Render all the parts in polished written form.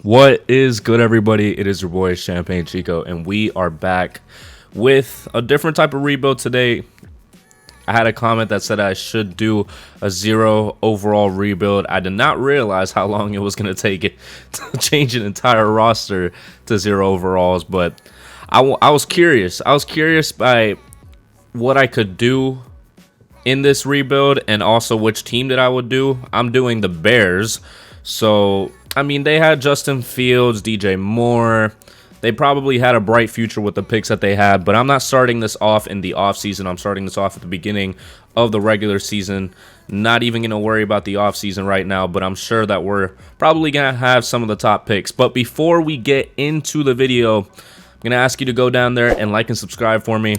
What is good, everybody? It is your boy Champagne Chico, and we are back with a different type of rebuild today. I had a comment that said I should do a 0 overall rebuild. I did not realize how long it was going to take it to change an entire roster to 0 overalls, but I was curious. I was curious by what I could do in this rebuild and also which team that I would do. I'm doing the Bears. So, I mean, they had Justin Fields, DJ Moore. They probably had a bright future with the picks that they had, but I'm not starting this off in the offseason. I'm starting this off at the beginning of the regular season. Not even going to worry about the offseason right now, but I'm sure that we're probably going to have some of the top picks. But before we get into the video, I'm going to ask you to go down there and like and subscribe for me.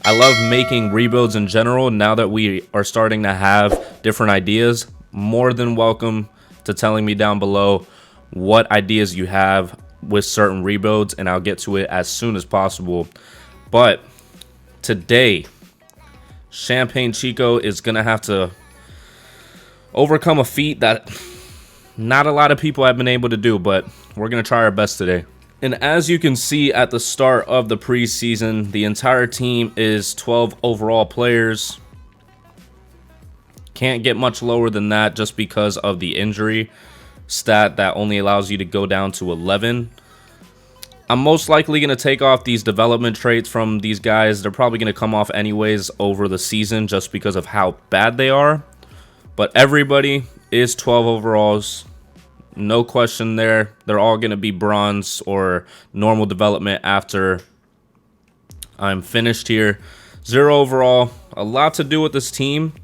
I love making rebuilds in general. Now that we are starting to have different ideas, more than welcome to telling me down below what ideas you have with certain rebuilds, and I'll get to it as soon as possible. But today, Champagne Chico is going to have to overcome a feat that not a lot of people have been able to do, but we're going to try our best today. And as you can see at the start of the preseason, the entire team is 12 overall players. Can't get much lower than that just because of the injury stat that only allows you to go down to 11. I'm most likely going to take off these development traits from these guys. They're probably going to come off anyways over the season just because of how bad they are. But everybody is 12 overalls. No question there. They're all going to be bronze or normal development after I'm finished here. 0 overall. A lot to do with this team.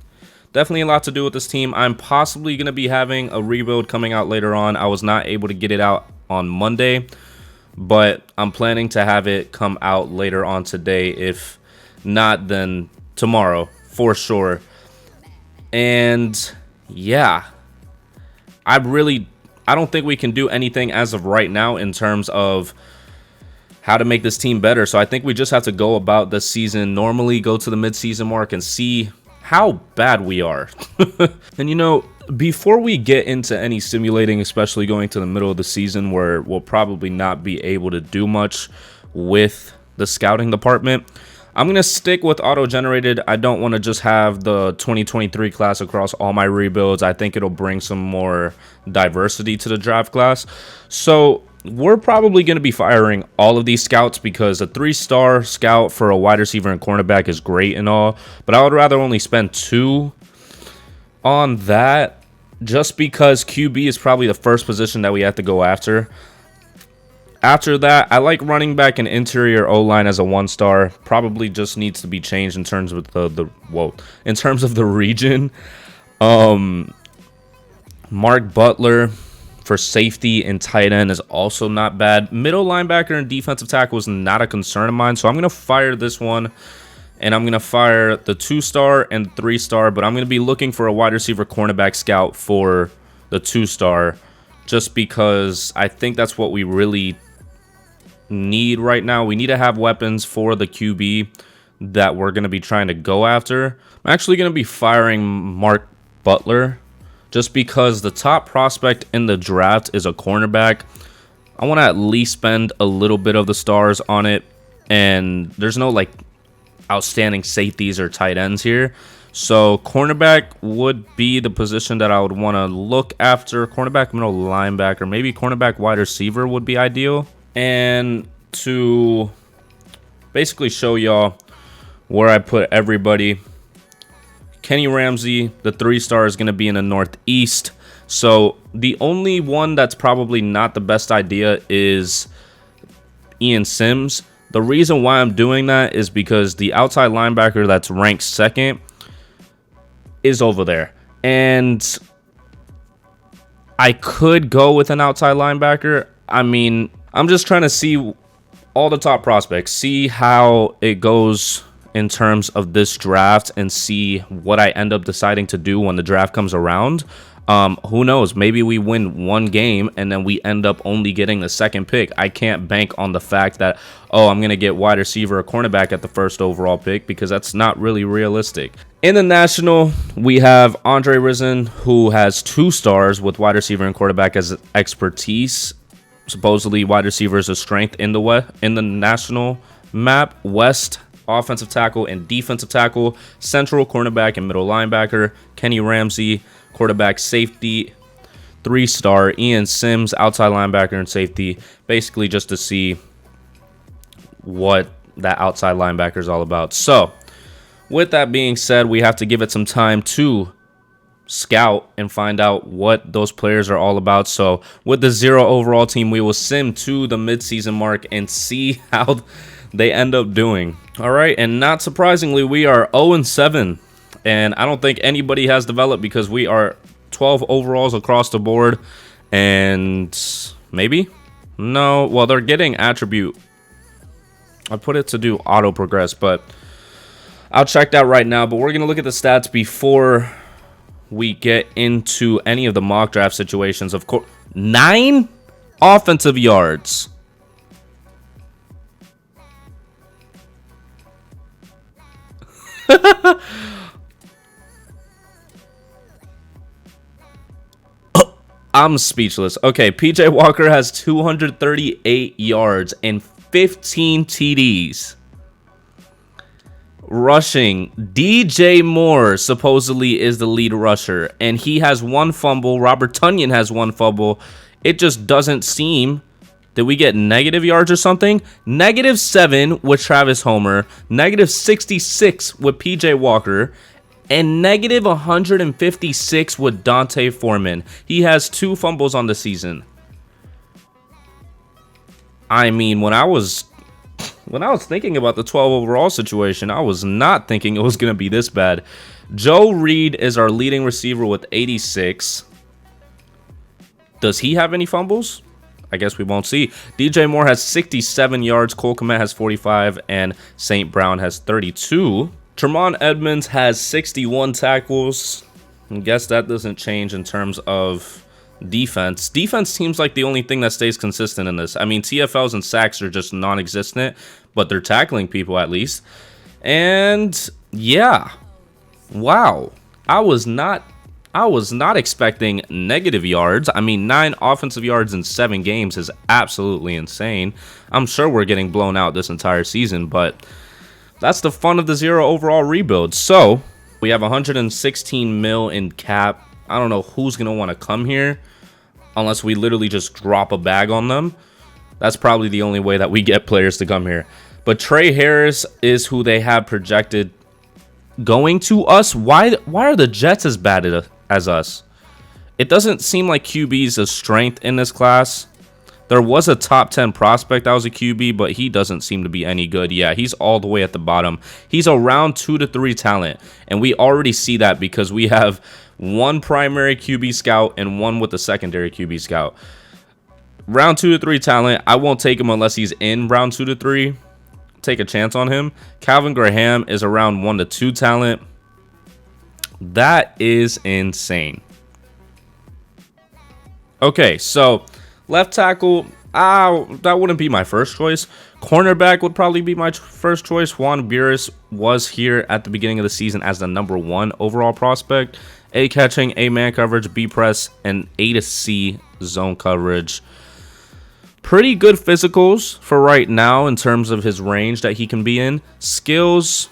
Definitely a lot to do with this team. I'm possibly going to be having a rebuild coming out later on. I was not able to get it out on Monday, but I'm planning to have it come out later on today. If not, then tomorrow for sure. And yeah, I don't think we can do anything as of right now in terms of how to make this team better. So I think we just have to go about the season normally, go to the mid-season mark and see how bad we are. And you know, before we get into any simulating, especially going to the middle of the season where we'll probably not be able to do much with the scouting department, I'm going to stick with auto-generated. I don't want to just have the 2023 class across all my rebuilds. I think it'll bring some more diversity to the draft class. So we're probably going to be firing all of these scouts because a 3-star scout for a wide receiver and cornerback is great and all, but I would rather only spend 2 on that just because QB is probably the first position that we have to go after. After that, I like running back and interior O-line as a 1-star. Probably just needs to be changed in terms of in terms of the region. Mark Butler for safety and tight end is also not bad. Middle linebacker and defensive tackle is not a concern of mine, so I'm going to fire this one, and I'm going to fire the 2-star and 3-star, but I'm going to be looking for a wide receiver cornerback scout for the 2-star just because I think that's what we really need right now. We need to have weapons for the QB that we're going to be trying to go after. I'm actually going to be firing Mark Butler just because the top prospect in the draft is a cornerback. I want to at least spend a little bit of the stars on it, and there's no like outstanding safeties or tight ends here. So cornerback would be the position that I would want to look after. Cornerback, middle linebacker, maybe cornerback wide receiver would be ideal. And to basically show y'all where I put everybody, Kenny Ramsey, the 3-star, is going to be in the Northeast. So the only one that's probably not the best idea is Ian Sims. The reason why I'm doing that is because the outside linebacker that's ranked 2nd is over there. And I could go with an outside linebacker. I mean, I'm just trying to see all the top prospects, see how it goes in terms of this draft, and see what I end up deciding to do when the draft comes around. Who knows? Maybe we win one game and then we end up only getting the 2nd pick. I can't bank on the fact that, oh, I'm going to get wide receiver or cornerback at the 1st overall pick, because that's not really realistic. In the National, we have Andre Rison, who has 2 stars with wide receiver and quarterback as expertise. Supposedly, wide receiver is a strength in the National map. West, offensive tackle and defensive tackle. Central, cornerback and middle linebacker. Kenny Ramsey, quarterback, safety, 3-star. Ian Sims, outside linebacker and safety. Basically, just to see what that outside linebacker is all about. So, with that being said, we have to give it some time to scout and find out what those players are all about. So with the 0 overall team, we will sim to the midseason mark and see how they end up doing. All right, and not surprisingly, we are 0-7, and I don't think anybody has developed because we are 12 overalls across the board. And maybe no, well, they're getting attribute. I put it to do auto progress, but I'll check that right now. But we're going to look at the stats before we get into any of the mock draft situations. Of course, 9 offensive yards. I'm speechless. Okay, PJ Walker has 238 yards and 15 TDs. Rushing, DJ Moore supposedly is the lead rusher, and he has 1 fumble. Robert Tonyan has 1 fumble. It just doesn't seem. Did we get negative yards or something? -7 with Travis Homer, -66 with PJ Walker, and -156 with Dante Foreman. He has 2 fumbles on the season. I mean, when I was thinking about the 12 overall situation, I was not thinking it was going to be this bad. Joe Reed is our leading receiver with 86. Does he have any fumbles? I guess we won't see. DJ Moore has 67 yards. Cole Kmet has 45. And St. Brown has 32. Tremont Edmonds has 61 tackles. I guess that doesn't change in terms of defense. Defense seems like the only thing that stays consistent in this. I mean, TFLs and sacks are just non-existent, but they're tackling people at least. And yeah, wow, I was not expecting negative yards. I mean, 9 offensive yards in 7 games is absolutely insane. I'm sure we're getting blown out this entire season, but that's the fun of the 0 overall rebuild. So we have 116 mil in cap. I don't know who's going to want to come here unless we literally just drop a bag on them. That's probably the only way that we get players to come here. But Trey Harris is who they have projected going to us. Why are the Jets as bad as us? It doesn't seem like QB is a strength in this class. There was a top 10 prospect that was a QB, but he doesn't seem to be any good. Yeah, he's all the way at the bottom. He's around 2 to 3 talent, and we already see that because we have 1 primary QB scout and 1 with the secondary QB scout. Round 2 to 3 talent. I won't take him unless he's in round 2 to 3. Take a chance on him. Calvin Graham is around 1 to 2 talent. That is insane. Okay, so left tackle, that wouldn't be my first choice. Cornerback would probably be my first choice. Juan Burris was here at the beginning of the season as the number 1 overall prospect. A catching, A man coverage, B press, and A to C zone coverage. Pretty good physicals for right now in terms of his range that he can be in. Skills,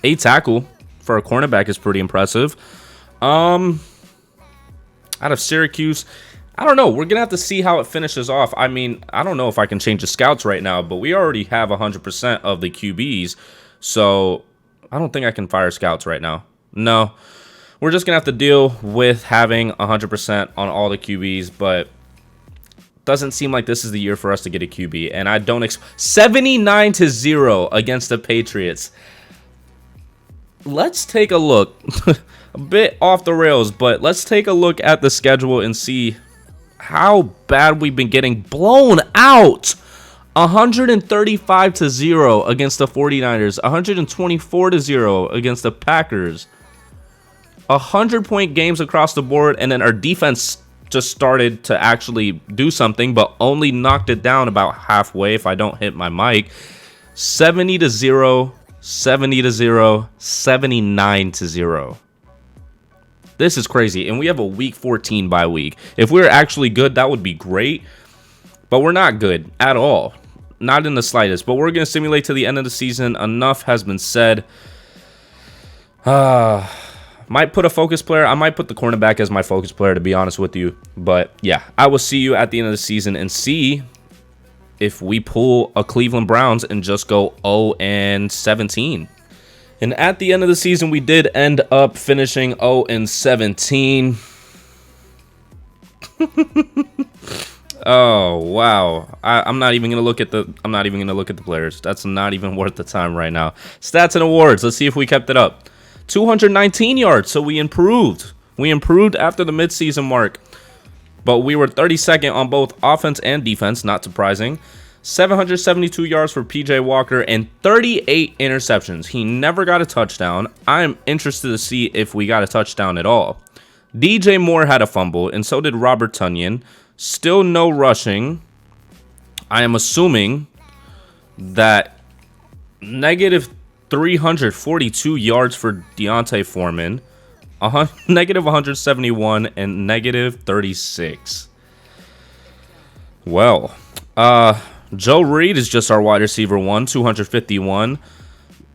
A tackle for a cornerback is pretty impressive. Out of Syracuse, I don't know. We're going to have to see how it finishes off. I mean, I don't know if I can change the scouts right now, but we already have 100% of the QBs. So I don't think I can fire scouts right now. No, we're just going to have to deal with having 100% on all the QBs, but doesn't seem like this is the year for us to get a QB. And I don't 79-0 against the Patriots. Let's take a look. A bit off the rails, but let's take a look at the schedule and see how bad we've been getting blown out. 135-0 against the 49ers. 124-0 against the Packers. 100-point games across the board, and then our defense just started to actually do something, but only knocked it down about halfway if I don't hit my mic. 70-0. 70-0, 79-0. This is crazy. And we have a week 14 bye week. If we were actually good, that would be great. But we're not good at all. Not in the slightest. But we're going to simulate to the end of the season. Enough has been said. Might put a focus player. I might put the cornerback as my focus player, to be honest with you. But yeah, I will see you at the end of the season and see if we pull a Cleveland Browns and just go 0-17. And at the end of the season, we did end up finishing 0-17. Oh wow! I'm not even gonna look at the. I'm not even gonna look at the players. That's not even worth the time right now. Stats and awards. Let's see if we kept it up. 219 yards. So we improved. We improved after the midseason mark. But we were 32nd on both offense and defense. Not surprising. 772 yards for PJ Walker and 38 interceptions. He never got a touchdown. I'm interested to see if we got a touchdown at all. DJ Moore had a fumble, and so did Robert Tonyan. Still no rushing. I am assuming that negative 342 yards for Deontay Foreman, negative 171, and negative 36. Well, Joe Reed is just our wide receiver 1, 251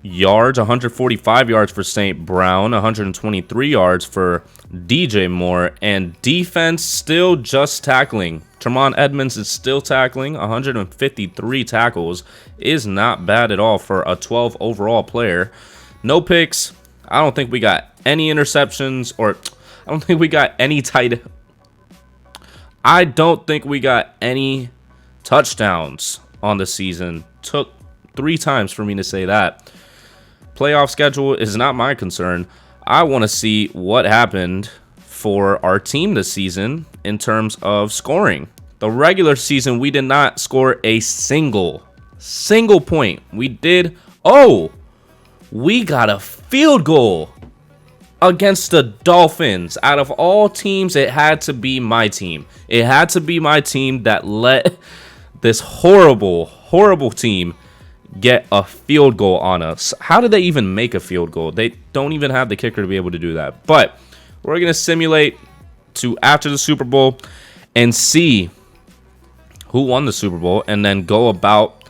yards, 145 yards for St. Brown, 123 yards for DJ Moore, and defense still just tackling. Tremont Edmonds is still tackling, 153 tackles is not bad at all for a 12 overall player. No picks. I don't think we got any interceptions, or I don't think we got any I don't think we got any touchdowns on the season. Took 3 times for me to say that. Playoff schedule is not my concern. I want to see what happened for our team this season in terms of scoring. The regular season, we did not score a single point. We did. Oh, we got a field goal against the Dolphins. Out of all teams, it had to be my team. It had to be my team that let this horrible team get a field goal on us. How did they even make a field goal? They don't even have the kicker to be able to do that. But we're going to simulate to after the Super Bowl and see who won the Super Bowl, and then go about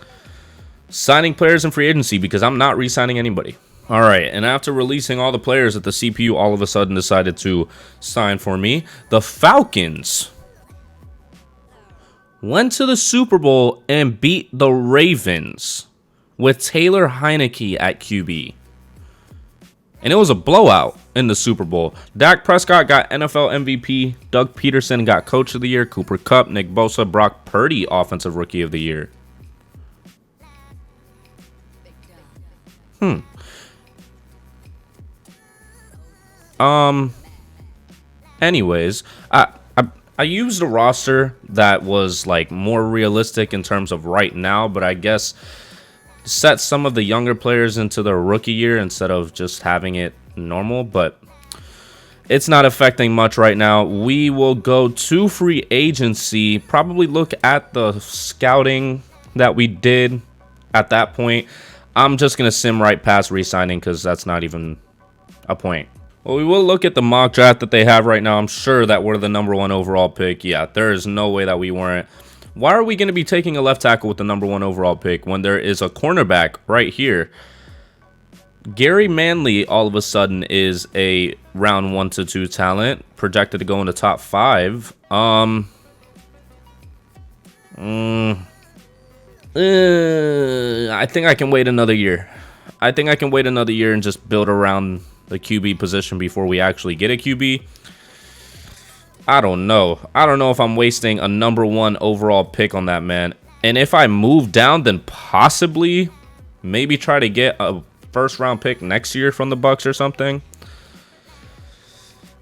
signing players in free agency, because I'm not re-signing anybody. All right, and after releasing all the players that the CPU all of a sudden decided to sign for me, the Falcons went to the Super Bowl and beat the Ravens with Taylor Heineke at QB. And it was a blowout in the Super Bowl. Dak Prescott got NFL MVP. Doug Peterson got Coach of the Year. Cooper Kupp, Nick Bosa, Brock Purdy, Offensive Rookie of the Year. Anyways, I used a roster that was like more realistic in terms of right now, but I guess set some of the younger players into their rookie year instead of just having it normal, but it's not affecting much right now. We will go to free agency, probably look at the scouting that we did at that point. I'm just going to sim right past re-signing because that's not even a point. Well, we will look at the mock draft that they have right now. I'm sure that we're the #1 overall pick. Yeah, there is no way that we weren't. Why are we going to be taking a left tackle with the #1 overall pick when there is a cornerback right here? Gary Manley all of a sudden is a round 1 to 2 talent, projected to go in the top 5. I think I can wait another year. I think I can wait another year and just build around the QB position before we actually get a QB. I don't know. I don't know if I'm wasting a #1 overall pick on that man. And if I move down, then possibly maybe try to get a first round pick next year from the Bucks or something.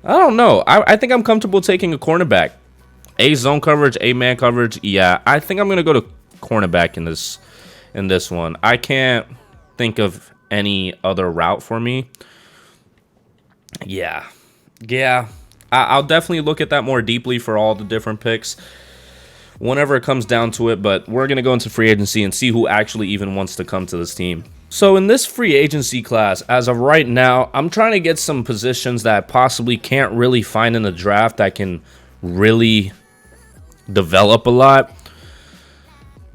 I don't know. I think I'm comfortable taking a cornerback. A zone coverage, a man coverage. Yeah, I think I'm gonna go to cornerback in this one. I can't think of any other route for me. Yeah. I'll definitely look at that more deeply for all the different picks whenever it comes down to it, but we're going to go into free agency and see who actually even wants to come to this team. So in this free agency class, as of right now, I'm trying to get some positions that I possibly can't really find in the draft that can really develop a lot.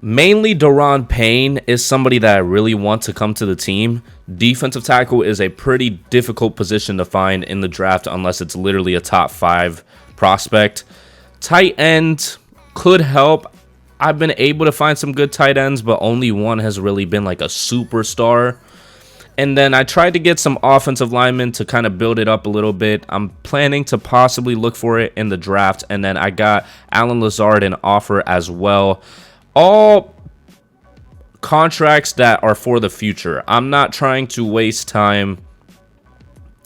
Mainly Daron Payne is somebody that I really want to come to the team. Defensive tackle is a pretty difficult position to find in the draft unless it's literally a top 5 prospect. Tight end could help. I've been able to find some good tight ends, but only one has really been like a superstar. And then I tried to get some offensive linemen to kind of build it up a little bit. I'm planning to possibly look for it in the draft. And then I got Allen Lazard an offer as well. All contracts that are for the future. I'm not trying to waste time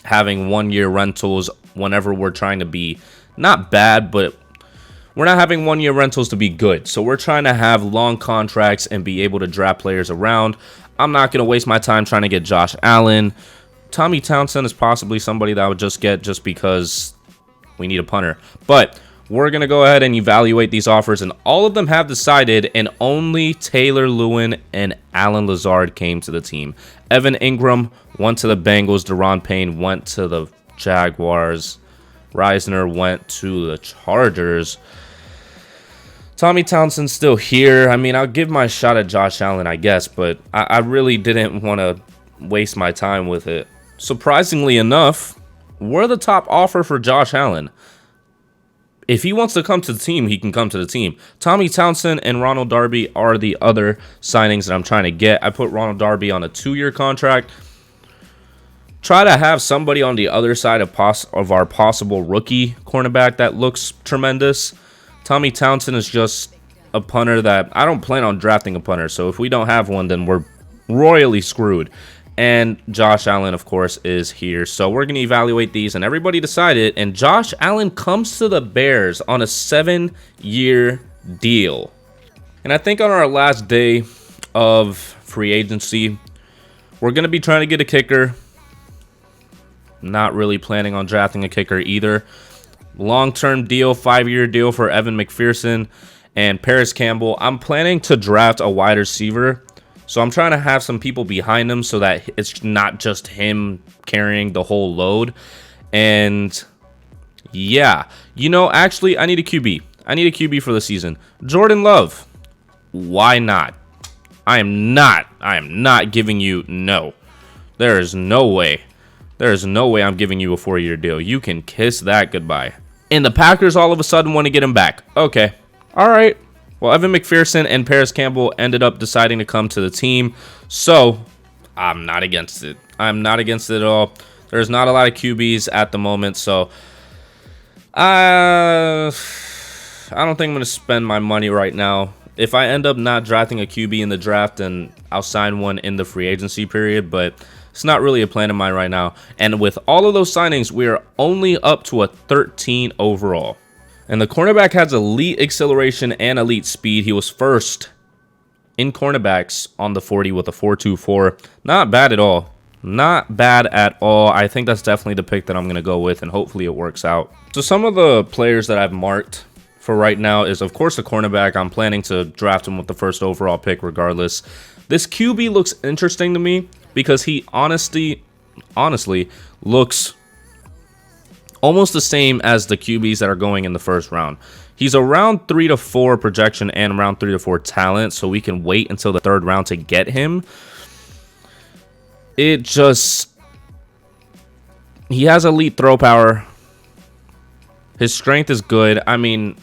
having 1-year rentals whenever we're trying to be not bad, but we're not having 1-year rentals to be good. So we're trying to have long contracts and be able to draft players around. I'm not going to waste my time trying to get Josh Allen. Tommy Townsend is possibly somebody that I would just get just because we need a punter. But we're going to go ahead and evaluate these offers, and all of them have decided, and only Taylor Lewin and Allen Lazard came to the team. Evan Ingram went to the Bengals. Daron Payne went to the Jaguars. Reisner went to the Chargers. Tommy Townsend's still here. I mean, I'll give my shot at Josh Allen, I guess, but I really didn't want to waste my time with it. Surprisingly enough, we're the top offer for Josh Allen. If he wants to come to the team, he can come to the team. Tommy Townsend and Ronald Darby are the other signings that I'm trying to get. I put Ronald Darby on a 2-year contract. Try to have somebody on the other side of our possible rookie cornerback that looks tremendous. Tommy Townsend is just a punter that I don't plan on drafting a punter. So if we don't have one, then we're royally screwed. And Josh Allen, of course, is here. So we're going to evaluate these, and everybody decided. And Josh Allen comes to the Bears on a 7-year deal. And I think on our last day of free agency, we're going to be trying to get a kicker. Not really planning on drafting a kicker either. Long-term deal, 5-year deal for Evan McPherson and Paris Campbell. I'm planning to draft a wide receiver. So I'm trying to have some people behind him so that it's not just him carrying the whole load. And yeah, you know, actually, I need a QB. I need a QB for the season. Jordan Love. Why not? I am not giving you no. There is no way. There is no way I'm giving you a 4-year deal. You can kiss that goodbye. And the Packers all of a sudden want to get him back. Okay. All right. Well, Evan McPherson and Paris Campbell ended up deciding to come to the team. So, I'm not against it. I'm not against it at all. There's not a lot of QBs at the moment. So, I don't think I'm going to spend my money right now. If I end up not drafting a QB in the draft, then I'll sign one in the free agency period. But it's not really a plan of mine right now. And with all of those signings, we are only up to a 13 overall. And the cornerback has elite acceleration and elite speed. He was first in cornerbacks on the 40 with a 4.24. Not bad at all. Not bad at all. I think that's definitely the pick that I'm going to go with, and hopefully it works out. So some of the players that I've marked for right now is, of course, the cornerback. I'm planning to draft him with the first overall pick regardless. This QB looks interesting to me because he honestly looks almost the same as the QBs that are going in the first round. He's around 3 to 4 projection and around 3 to 4 talent, so we can wait until the 3rd round to get him. He has elite throw power. His strength is good. I mean,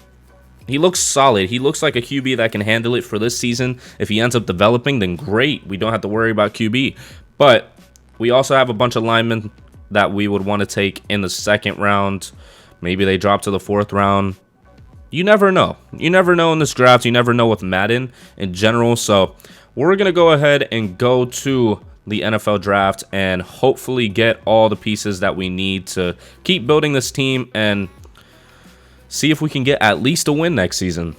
he looks solid. He looks like a QB that can handle it for this season. If he ends up developing, then great. We don't have to worry about QB. But we also have a bunch of linemen that we would want to take in the 2nd round. Maybe they drop to the 4th round. You never know. You never know in this draft. You never know with Madden in general. So we're going to go ahead and go to the NFL draft and hopefully get all the pieces that we need to keep building this team and see if we can get at least a win next season.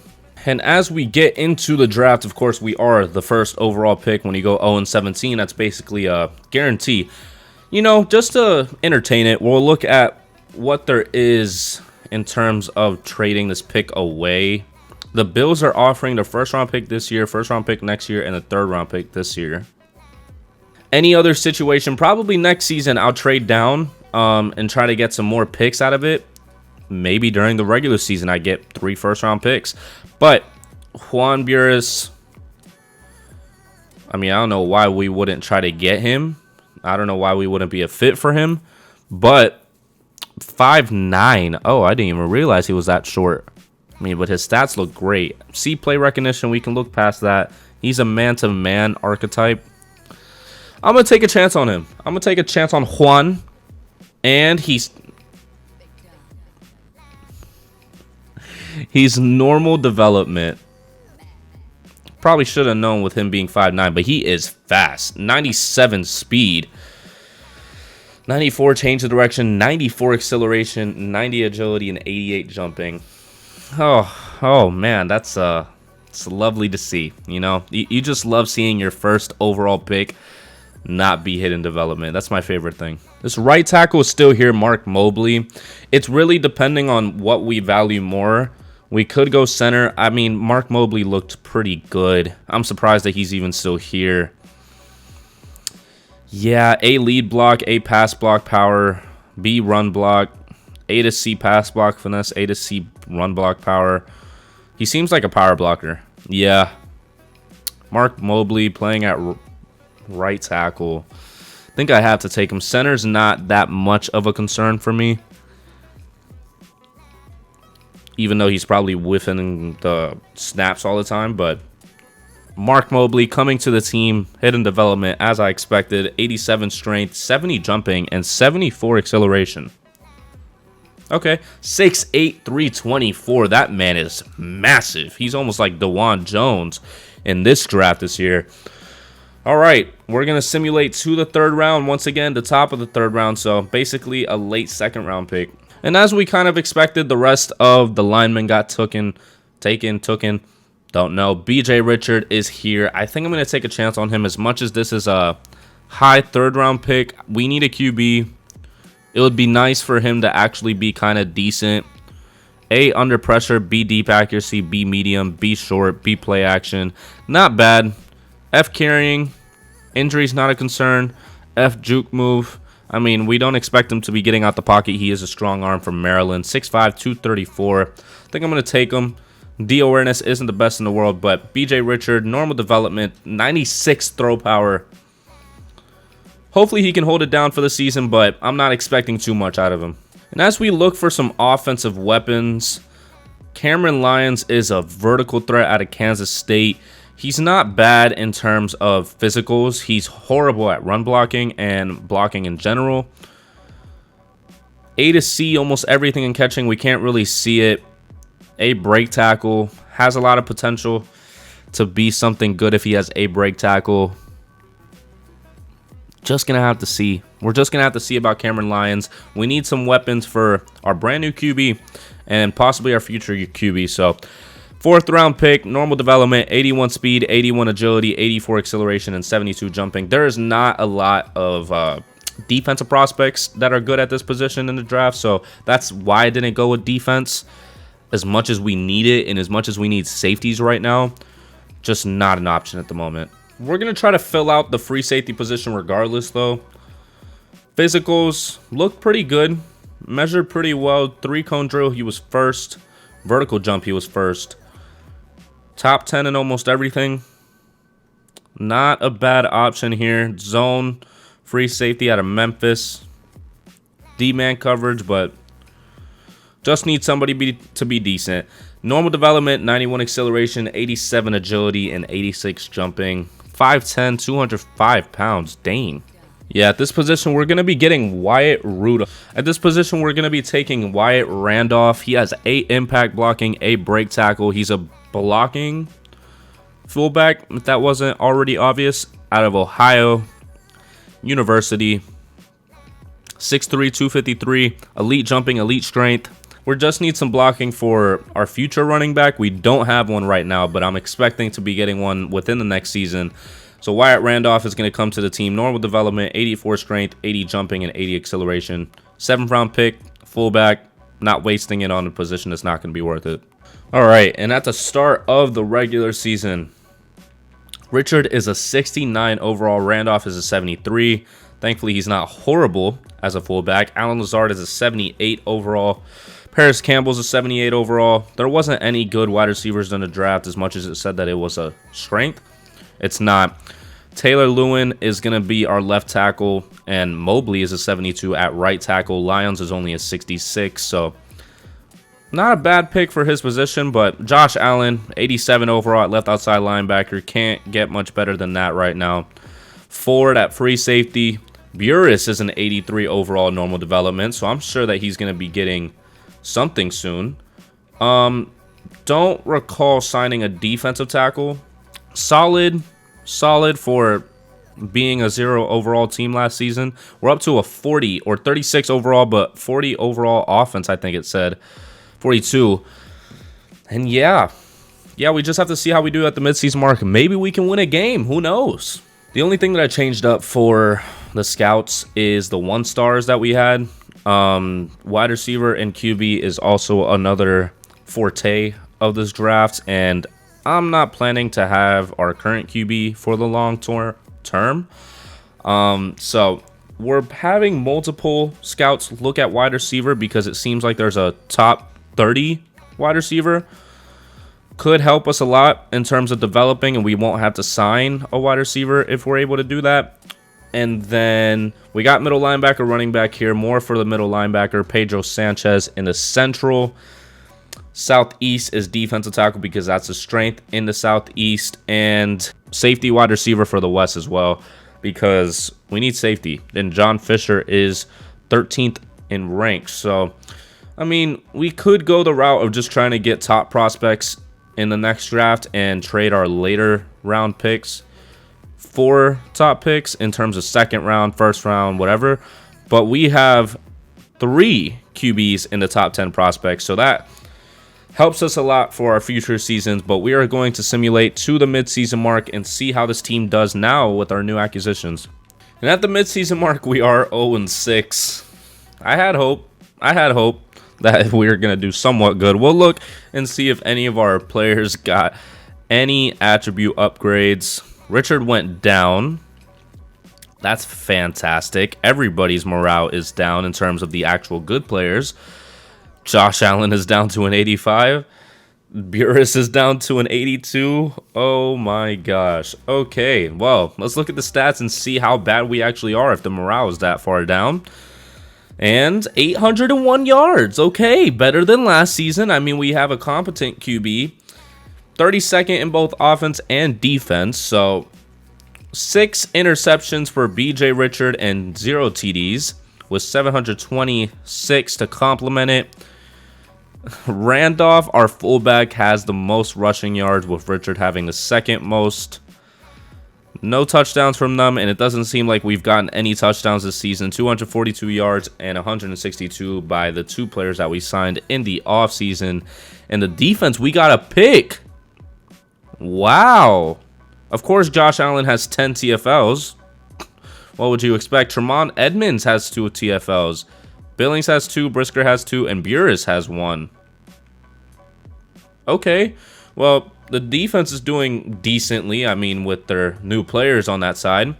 And as we get into the draft, of course, we are the first overall pick. When you go 0-17, that's basically a guarantee. You know, just to entertain it, we'll look at what there is in terms of trading this pick away. The Bills are offering the 1st round pick this year, 1st round pick next year, and the 3rd round pick this year. Any other situation, probably next season, I'll trade down and try to get some more picks out of it. Maybe during the regular season, I get 3 first-round picks. But Juan Burris, I mean, I don't know why we wouldn't try to get him. I don't know why we wouldn't be a fit for him. But 5'9". Oh, I didn't even realize he was that short. I mean, but his stats look great. See play recognition, we can look past that. He's a man-to-man archetype. I'm going to take a chance on him. I'm going to take a chance on Juan. And he's normal development. Probably should have known with him being 5'9", but he is fast. 97 speed. 94 change of direction, 94 acceleration, 90 agility, and 88 jumping. Oh man, it's lovely to see. You know, you just love seeing your first overall pick not be hidden development. That's my favorite thing. This right tackle is still here, Mark Mobley. It's really depending on what we value more. We could go center. I mean, Mark Mobley looked pretty good. I'm surprised that he's even still here. Yeah, A lead block, A pass block power, B run block, A to C pass block finesse, A to C run block power. He seems like a power blocker. Yeah. Mark Mobley playing at right tackle. I think I have to take him. Center's not that much of a concern for me, even though he's probably whiffing the snaps all the time. But Mark Mobley coming to the team, hidden development as I expected. 87 strength, 70 jumping, and 74 acceleration. Okay, 6'8", 324. That man is massive. He's almost like DeJuan Jones in this draft this year. All right, we're going to simulate to the 3rd round. Once again, the top of the 3rd round. So basically a late 2nd round pick. And as we kind of expected, the rest of the linemen got taken. Don't know. BJ Richard is here. I think I'm going to take a chance on him. As much as this is a high 3rd round pick, we need a QB. It would be nice for him to actually be kind of decent. A, under pressure. B, deep accuracy. B, medium. B, short. B, play action. Not bad. F, carrying. Injuries not a concern. F, juke move. I mean, we don't expect him to be getting out the pocket. He is a strong arm from Maryland. 6'5", 234. I think I'm going to take him. D awareness isn't the best in the world, but BJ Richard, normal development, 96 throw power. Hopefully he can hold it down for the season, but I'm not expecting too much out of him. And as we look for some offensive weapons, Cameron Lyons is a vertical threat out of Kansas State. He's not bad in terms of physicals. He's horrible at run blocking and blocking in general. A to C, almost everything in catching. We can't really see it. A break tackle, has a lot of potential to be something good if he has a break tackle. Just going to have to see. We're just going to have to see about Cameron Lyons. We need some weapons for our brand new QB and possibly our future QB. So 4th round pick, normal development, 81 speed, 81 agility, 84 acceleration, and 72 jumping. There is not a lot of defensive prospects that are good at this position in the draft, so that's why I didn't go with defense as much as we need it and as much as we need safeties right now. Just not an option at the moment. We're going to try to fill out the free safety position regardless, though. Physicals look pretty good. Measured pretty well. 3-cone drill, he was first. Vertical jump, he was first. Top 10 in almost everything. Not a bad option here. Zone, free safety out of Memphis. D-man coverage, but just need somebody to be decent. Normal development, 91 acceleration, 87 agility, and 86 jumping. 5'10", 205 pounds. Dang. Yeah, at this position, we're going to be getting Wyatt Rudolph. At this position, we're going to be taking Wyatt Randolph. He has 8 impact blocking, a break tackle. He's a blocking fullback, if that wasn't already obvious, out of Ohio University. 6'3", 253, elite jumping, elite strength. We just need some blocking for our future running back. We don't have one right now, but I'm expecting to be getting one within the next season. So Wyatt Randolph is going to come to the team. Normal development, 84 strength, 80 jumping, and 80 acceleration. 7th round pick, fullback. Not wasting it on a position that's not going to be worth it. All right, and at the start of the regular season, Richard is a 69 overall. Randolph is a 73. Thankfully, he's not horrible as a fullback. Allen Lazard is a 78 overall. Paris Campbell's a 78 overall. There wasn't any good wide receivers in the draft as much as it said that it was a strength. It's not. Taylor Lewin is going to be our left tackle, and Mobley is a 72 at right tackle. Lyons is only a 66, so not a bad pick for his position, but Josh Allen, 87 overall at left outside linebacker. Can't get much better than that right now. Ford at free safety. Burris is an 83 overall normal development, so I'm sure that he's going to be getting something soon. Don't recall signing a defensive tackle. Solid for being a 0 overall team last season. We're up to a 40 or 36 overall, but 40 overall offense, I think it said. 42. And yeah, we just have to see how we do at the midseason mark. Maybe we can win a game. Who knows? The only thing that I changed up for the scouts is the 1-stars that we had. Wide receiver and QB is also another forte of this draft, and I'm not planning to have our current QB for the long term. So we're having multiple scouts look at wide receiver because it seems like there's a top 30 wide receiver. Could help us a lot in terms of developing, and we won't have to sign a wide receiver if we're able to do that. And then we got middle linebacker, running back here. More for the middle linebacker. Pedro Sanchez in the central. Southeast is defensive tackle because that's a strength in the Southeast. And safety wide receiver for the West as well because we need safety. And John Fisher is 13th in rank. So, I mean, we could go the route of just trying to get top prospects in the next draft and trade our later round picks for top picks in terms of second round, first round, whatever. But we have 3 QBs in the top 10 prospects, so that helps us a lot for our future seasons. But we are going to simulate to the midseason mark and see how this team does now with our new acquisitions. And at the midseason mark, we are 0-6. I had hope that we were going to do somewhat good. We'll look and see if any of our players got any attribute upgrades. Richard went down. That's fantastic. Everybody's morale is down in terms of the actual good players. Josh Allen is down to an 85. Burris is down to an 82. Oh my gosh. Okay, well, let's look at the stats and see how bad we actually are if the morale is that far down. And 801 yards. Okay, better than last season. I mean, we have a competent QB. 32nd in both offense and defense. So 6 interceptions for BJ Richard and 0 TDs with 726 to complement it. Randolph, our fullback, has the most rushing yards with Richard having the second most. No touchdowns from them, and it doesn't seem like we've gotten any touchdowns this season. 242 yards and 162 by the 2 players that we signed in the offseason. And the defense, we got a pick. Wow. Of course, Josh Allen has 10 TFLs. What would you expect? Tremont Edmonds has 2 TFLs. Billings has 2, Brisker has 2, and Burris has 1. Okay. Well, the defense is doing decently. I mean, with their new players on that side.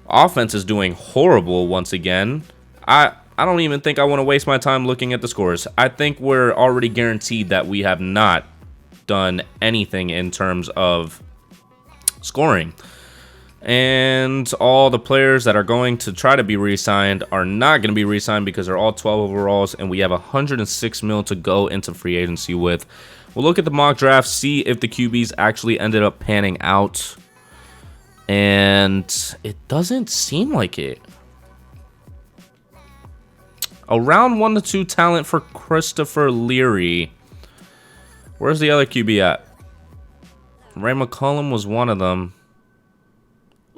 Offense is doing horrible once again. I don't even think I want to waste my time looking at the scores. I think we're already guaranteed that we have not done anything in terms of scoring. And all the players that are going to try to be re-signed are not going to be re-signed because they're all 12 overalls, and we have 106 mil to go into free agency with. We'll look at the mock draft, see if the QBs actually ended up panning out. And it doesn't seem like it. A round 1 to 2 talent for Christopher Leary. Where's the other QB at? Ray McCollum was one of them.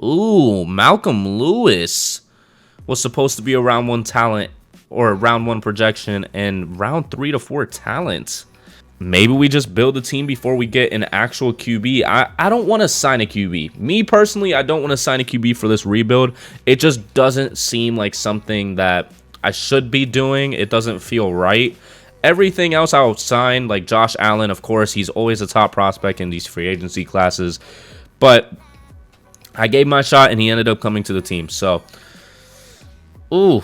Ooh, Malcolm Lewis was supposed to be a round 1 talent or a round 1 projection and round 3 to 4 talent. Maybe we just build a team before we get an actual QB. I don't want to sign a QB. Me personally, I don't want to sign a QB for this rebuild. It just doesn't seem like something that I should be doing. It doesn't feel right. Everything else I'll sign, like Josh Allen, of course, he's always a top prospect in these free agency classes. But I gave my shot, and he ended up coming to the team. So, ooh,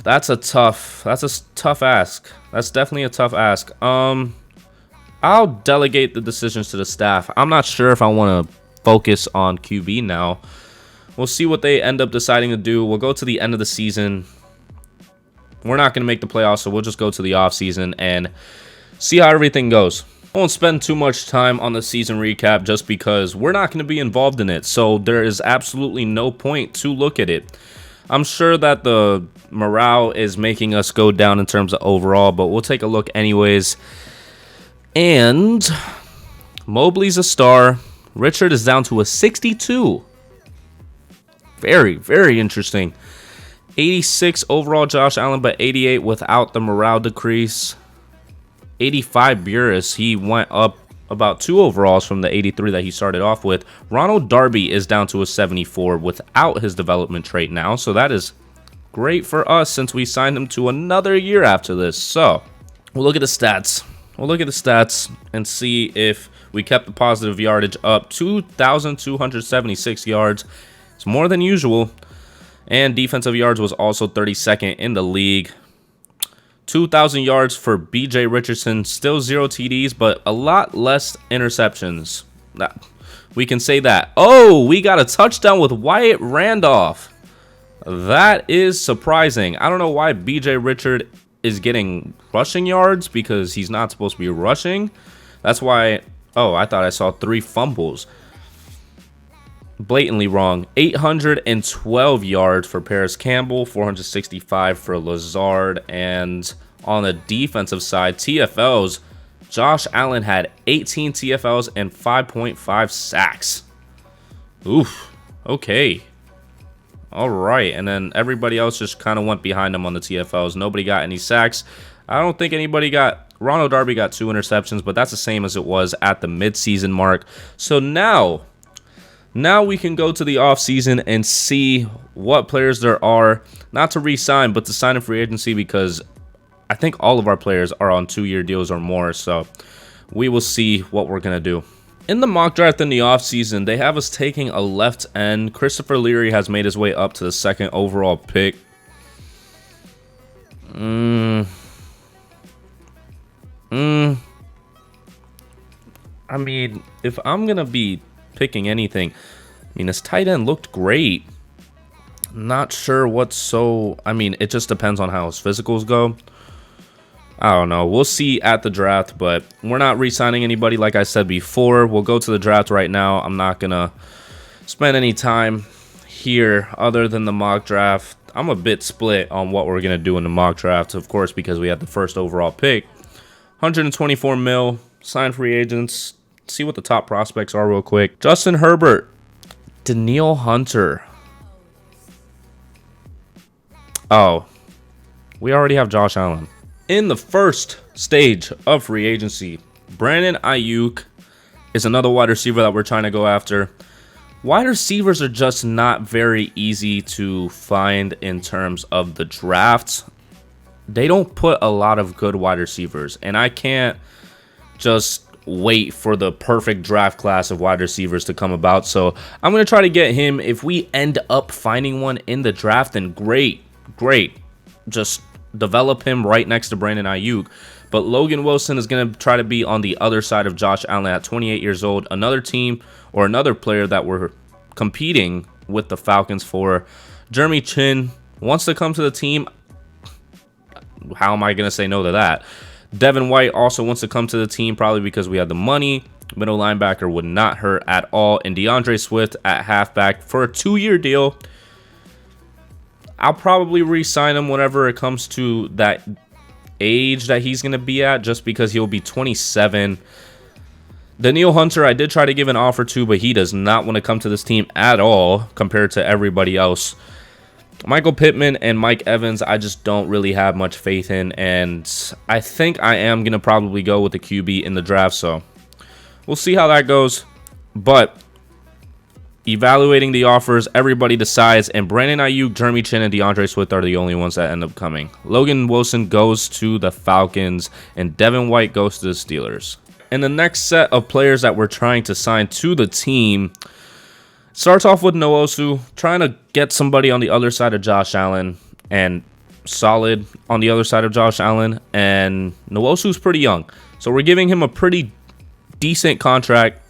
that's a tough ask. That's definitely a tough ask. I'll delegate the decisions to the staff. I'm not sure if I want to focus on QB now. We'll see what they end up deciding to do. We'll go to the end of the season. We're not going to make the playoffs, so we'll just go to the offseason and see how everything goes. I won't spend too much time on the season recap just because we're not going to be involved in it, so there is absolutely no point to look at it. I'm sure that the morale is making us go down in terms of overall, but we'll take a look anyways. And Mobley's a star. Richard is down to a 62. Very, very interesting. 86 overall Josh Allen, but 88 without the morale decrease. 85 Burris. He went up about 2 overalls from the 83 that he started off with. Ronald Darby is down to a 74 without his development trait now. So that is great for us since we signed him to another year after this. So we'll look at the stats. We'll look at the stats and see if we kept the positive yardage up. 2,276 yards. It's more than usual. And defensive yards was also 32nd in the league. 2,000 yards for B.J. Richardson. Still 0 TDs, but a lot less interceptions. We can say that. Oh, we got a touchdown with Wyatt Randolph. That is surprising. I don't know why B.J. Richard is getting rushing yards because he's not supposed to be rushing. That's why... Oh, I thought I saw 3 fumbles. Blatantly wrong. 812 yards for Paris Campbell, 465 for Lazard, and on the defensive side, TFLs, Josh Allen had 18 TFLs and 5.5 sacks. Oof. Okay. All right, and then everybody else just kind of went behind him on the TFLs. Nobody got any sacks. I don't think anybody got... Ronald Darby got 2 interceptions, but that's the same as it was at the midseason mark. So now we can go to the offseason and see what players there are, not to re-sign, but to sign in free agency, because I think all of our players are on 2-year deals or more. So we will see what we're going to do. In the mock draft in the offseason, they have us taking a left end. Christopher Leary has made his way up to the 2nd overall pick. I mean, if I'm going to be picking anything, I mean, his tight end looked great. Not sure what's so... I mean, it just depends on how his physicals go. I don't know. We'll see at the draft, but we're not re-signing anybody like I said before. We'll go to the draft right now. I'm not going to spend any time here other than the mock draft. I'm a bit split on what we're going to do in the mock draft, of course, because we had the 1st overall pick. 124 mil, sign free agents. See what the top prospects are real quick. Justin Herbert, Danielle Hunter. Oh, we already have Josh Allen. In the first stage of free agency, Brandon Ayuk is another wide receiver that we're trying to go after. Wide receivers are just not very easy to find in terms of the drafts. They don't put a lot of good wide receivers, and I can't just wait for the perfect draft class of wide receivers to come about. So I'm going to try to get him. If we end up finding one in the draft, then great. Just develop him right next to Brandon Ayuk. But Logan Wilson is going to try to be on the other side of Josh Allen at 28 years old. Another team or another player that we're competing with the Falcons for. Jeremy Chin wants to come to the team. How am I going to say no to that? Devin White also wants to come to the team, probably because we have the money. Middle linebacker would not hurt at all. And DeAndre Swift at halfback for a 2-year deal. I'll probably re-sign him whenever it comes to that age that he's going to be at, just because he'll be 27. Danielle Hunter, I did try to give an offer to, but he does not want to come to this team at all compared to everybody else. Michael Pittman and Mike Evans, I just don't really have much faith in, and I think I am going to probably go with the QB in the draft, so we'll see how that goes. But evaluating the offers, everybody decides, and Brandon Ayuk, Jeremy Chin, and DeAndre Swift are the only ones that end up coming. Logan Wilson goes to the Falcons, and Devin White goes to the Steelers. And the next set of players that we're trying to sign to the team Starts off with Nwosu, trying to get somebody on the other side of Josh Allen, and solid on the other side of Josh Allen. And Nwosu's pretty young, so we're giving him a pretty decent contract,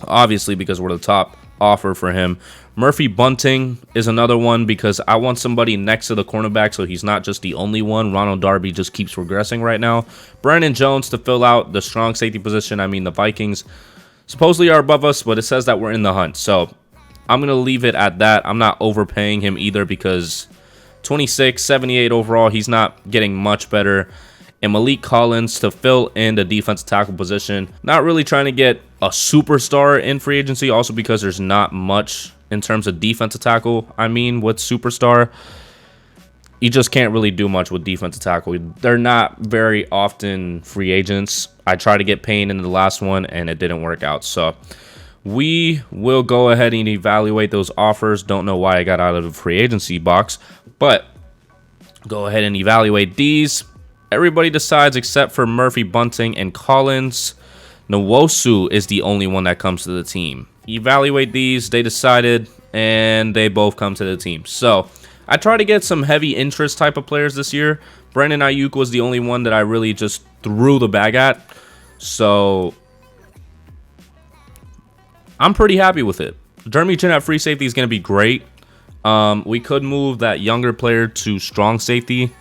obviously, because we're the top offer for him. Murphy Bunting is another one because I want somebody next to the cornerback so he's not just the only one. Ronald Darby just keeps regressing right now. Brandon Jones to fill out the strong safety position. I mean, the Vikings supposedly are above us, but it says that we're in the hunt. So I'm going to leave it at that. I'm not overpaying him either because 26, 78 overall, he's not getting much better. And Malik Collins to fill in the defensive tackle position. Not really trying to get a superstar in free agency, also because there's not much in terms of defensive tackle. I mean, with superstar, you just can't really do much with defensive tackle. They're not very often free agents. I tried to get Payne into the last one, and it didn't work out. So we will go ahead and evaluate those offers. Don't know why I got out of the free agency box, but go ahead and evaluate these. Everybody decides except for Murphy Bunting and Collins. Nwosu is the only one that comes to the team. Evaluate these. They decided, and they both come to the team. So I try to get some heavy interest type of players this year. Brandon Ayuk was the only one that I really just threw the bag at. So I'm pretty happy with it. Jeremy Chin at free safety is going to be great. We could move that younger player to strong safety.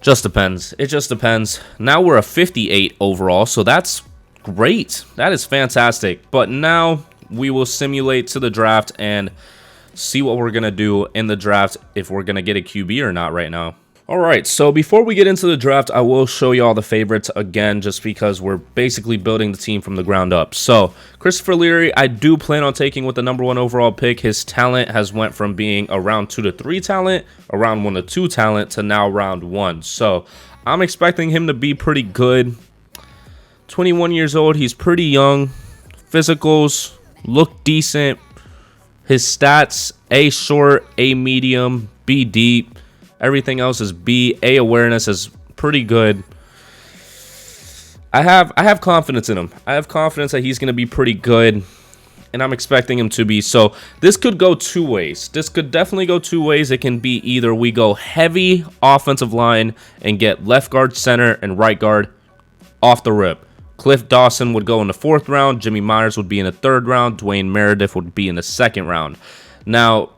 Just depends. It just depends. Now we're a 58 overall, so that's great. That is fantastic. But now we will simulate to the draft and see what we're going to do in the draft, if we're going to get a QB or not right now. All right, so before we get into the draft, I will show you all the favorites again, just because we're basically building the team from the ground up. So Christopher Leary, I do plan on taking with the #1 overall pick. His talent has went from being a round 2 to 3 talent, a round 1 to 2 talent, to now round 1. So I'm expecting him to be pretty good. 21 years old, he's pretty young. Physicals look decent. His stats, A short, A medium, B deep. Everything else is B. A awareness is pretty good. I have confidence in him. I have confidence that he's going to be pretty good, and I'm expecting him to be. So this could go two ways. This could definitely go two ways. It can be either we go heavy offensive line and get left guard, center, and right guard off the rip. Cliff Dawson would go in the 4th round. Jimmy Myers would be in the 3rd round. Dwayne Meredith would be in the 2nd round. Now,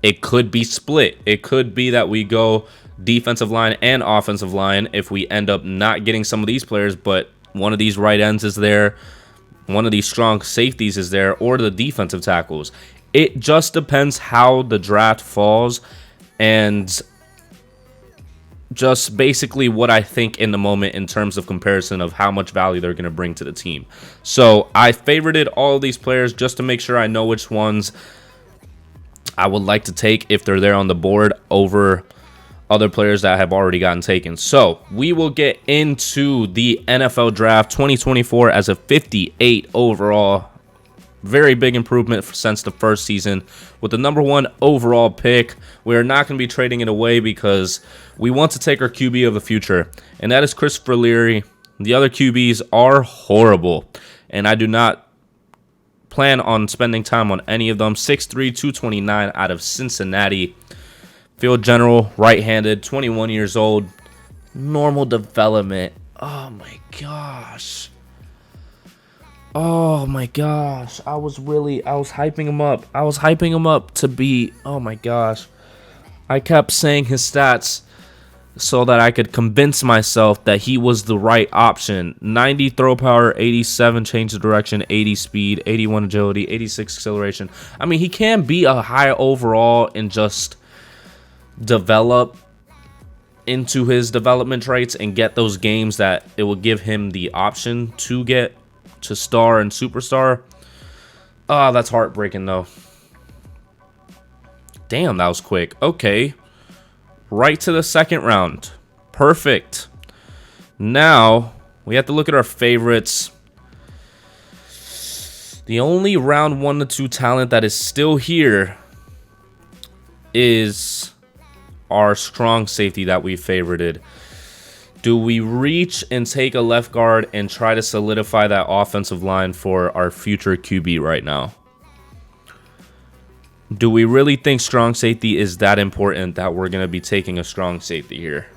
it could be split. It could be that we go defensive line and offensive line if we end up not getting some of these players, but one of these right ends is there, one of these strong safeties is there, or the defensive tackles. It just depends how the draft falls and just basically what I think in the moment in terms of comparison of how much value they're going to bring to the team. So I favorited all of these players just to make sure I know which ones I would like to take if they're there on the board over other players that have already gotten taken. So we will get into the NFL Draft 2024 as a 58 overall. Very big improvement since the first season. With the #1 overall pick, we are not going to be trading it away because we want to take our QB of the future, and that is Christopher Leary. The other QBs are horrible, and I do not plan on spending time on any of them. 6'3", 229 out of Cincinnati. Field general, right-handed, 21 years old. Normal development. Oh my gosh. Oh my gosh. I was hyping him up. I was hyping him up to be, oh my gosh. I kept saying his stats so that I could convince myself that he was the right option. 90 throw power, 87 change of direction, 80 speed, 81 agility, 86 acceleration. I mean, he can be a high overall and just develop into his development traits and get those games that it will give him the option to get to star and superstar. Oh, that's heartbreaking though. Damn, that was quick. Okay. Right to the 2nd round. Perfect. Now, we have to look at our favorites. The only round 1 to 2 talent that is still here is our strong safety that we favorited. Do we reach and take a left guard and try to solidify that offensive line for our future QB right now? Do we really think strong safety is that important that we're going to be taking a strong safety here?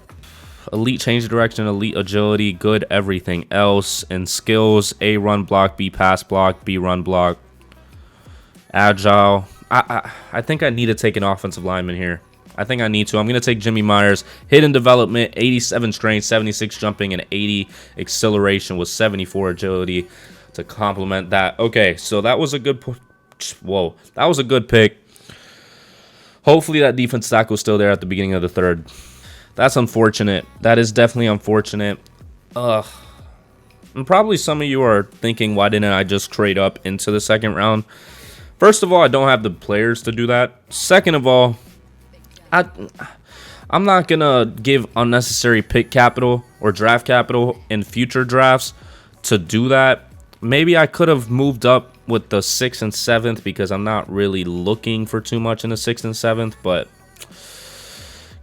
Elite change direction, elite agility, good everything else. And skills, A run block, B pass block, B run block. Agile. I think I need to take an offensive lineman here. I think I need to. I'm going to take Jimmy Myers. Hidden development, 87 strength, 76 jumping, and 80 acceleration with 74 agility to complement that. Okay, so that was a good... Whoa, that was a good pick. Hopefully that defense tackle was still there at the beginning of the third. That's unfortunate. That is definitely unfortunate. Ugh. And probably some of you are thinking, why didn't I just trade up into the second round? First of all, I don't have the players to do that. Second of all, I'm not going to give unnecessary pick capital or draft capital in future drafts to do that. Maybe I could have moved up with the 6th and 7th because I'm not really looking for too much in the 6th and 7th, but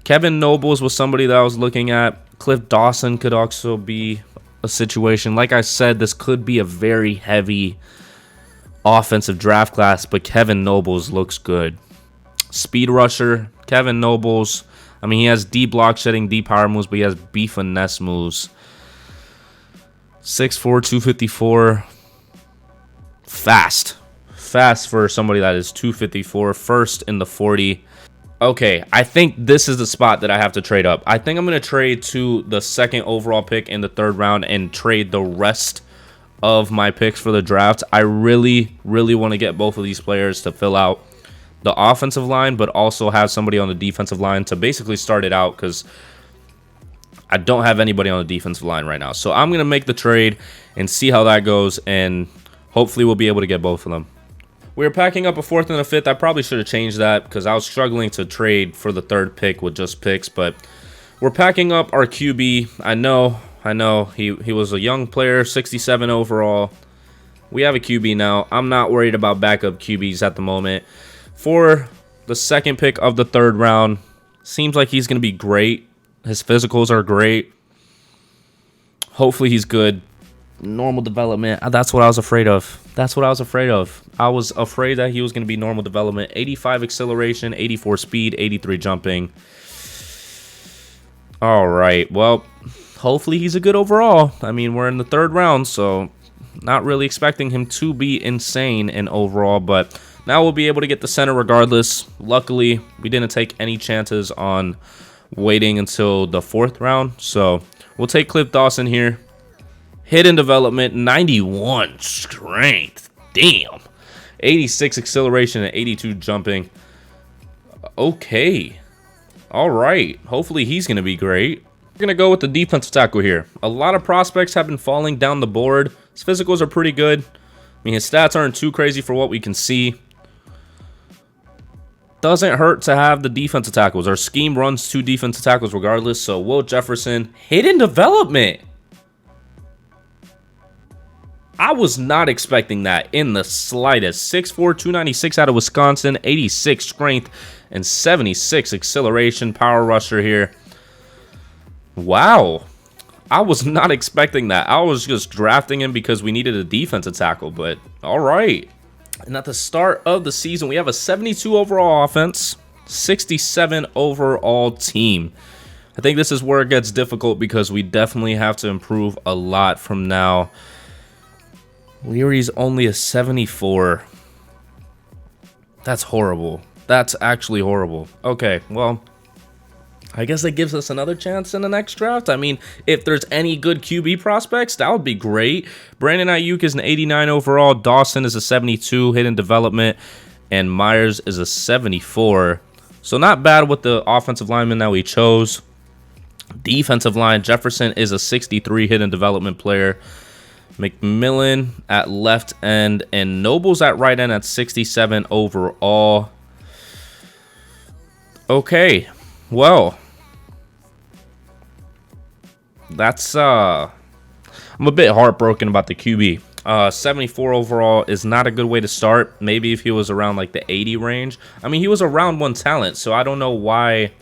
Kevin Nobles was somebody that I was looking at. Cliff Dawson could also be a situation. Like I said, this could be a very heavy offensive draft class, but Kevin Nobles looks good. Speed rusher, Kevin Nobles. I mean, he has D block shedding, D power moves, but he has B finesse moves. 6'4", 254. Fast for somebody that is 254. First in the 40. Okay, I think this is the spot that I have to trade up. I think I'm going to trade to the 2nd overall pick in the 3rd round and trade the rest of my picks for the draft. I really want to get both of these players to fill out the offensive line, but also have somebody on the defensive line to basically start it out, because I don't have anybody on the defensive line right now. So I'm going to make the trade and see how that goes, and hopefully we'll be able to get both of them. We're packing up a 4th and a 5th. I probably should have changed that because I was struggling to trade for the 3rd pick with just picks, but we're packing up our QB. I know he was a young player, 67 overall. We have a QB now. I'm not worried about backup QBs at the moment. For the 2nd pick of the 3rd round, seems like he's going to be great. His physicals are great. Hopefully he's good. Normal development. That's what I was afraid of. I was afraid that he was going to be normal development. 85 acceleration, 84 speed, 83 jumping. All right. Well, hopefully he's a good overall. I mean, we're in the 3rd round, so not really expecting him to be insane in overall, but now we'll be able to get the center regardless. Luckily, we didn't take any chances on waiting until the 4th round, so we'll take Cliff Dawson here. Hidden development, 91 strength. Damn. 86 acceleration and 82 jumping. Okay. All right. Hopefully he's going to be great. We're going to go with the defensive tackle here. A lot of prospects have been falling down the board. His physicals are pretty good. I mean, his stats aren't too crazy for what we can see. Doesn't hurt to have the defensive tackles. Our scheme runs 2 defensive tackles regardless. So Will Jefferson, hidden development. I was not expecting that in the slightest. 6'4", 296 out of Wisconsin, 86 strength, and 76 acceleration. Power rusher here. Wow. I was not expecting that. I was just drafting him because we needed a defensive tackle, but all right. And at the start of the season, we have a 72 overall offense, 67 overall team. I think this is where it gets difficult because we definitely have to improve a lot from now. Leary's only a 74. That's horrible. That's actually horrible. Okay, well, I guess that gives us another chance in the next draft. I mean, if there's any good QB prospects, that would be great. Brandon Ayuk is an 89 overall. Dawson is a 72, hidden development. And Myers is a 74. So not bad with the offensive lineman that we chose. Defensive line, Jefferson is a 63, hidden development player. McMillan at left end, and Nobles at right end at 67 overall. Okay, well, that's I'm a bit heartbroken about the QB. 74 overall is not a good way to start. Maybe if he was around like the 80 range. I mean, he was a round 1 talent, so I don't know why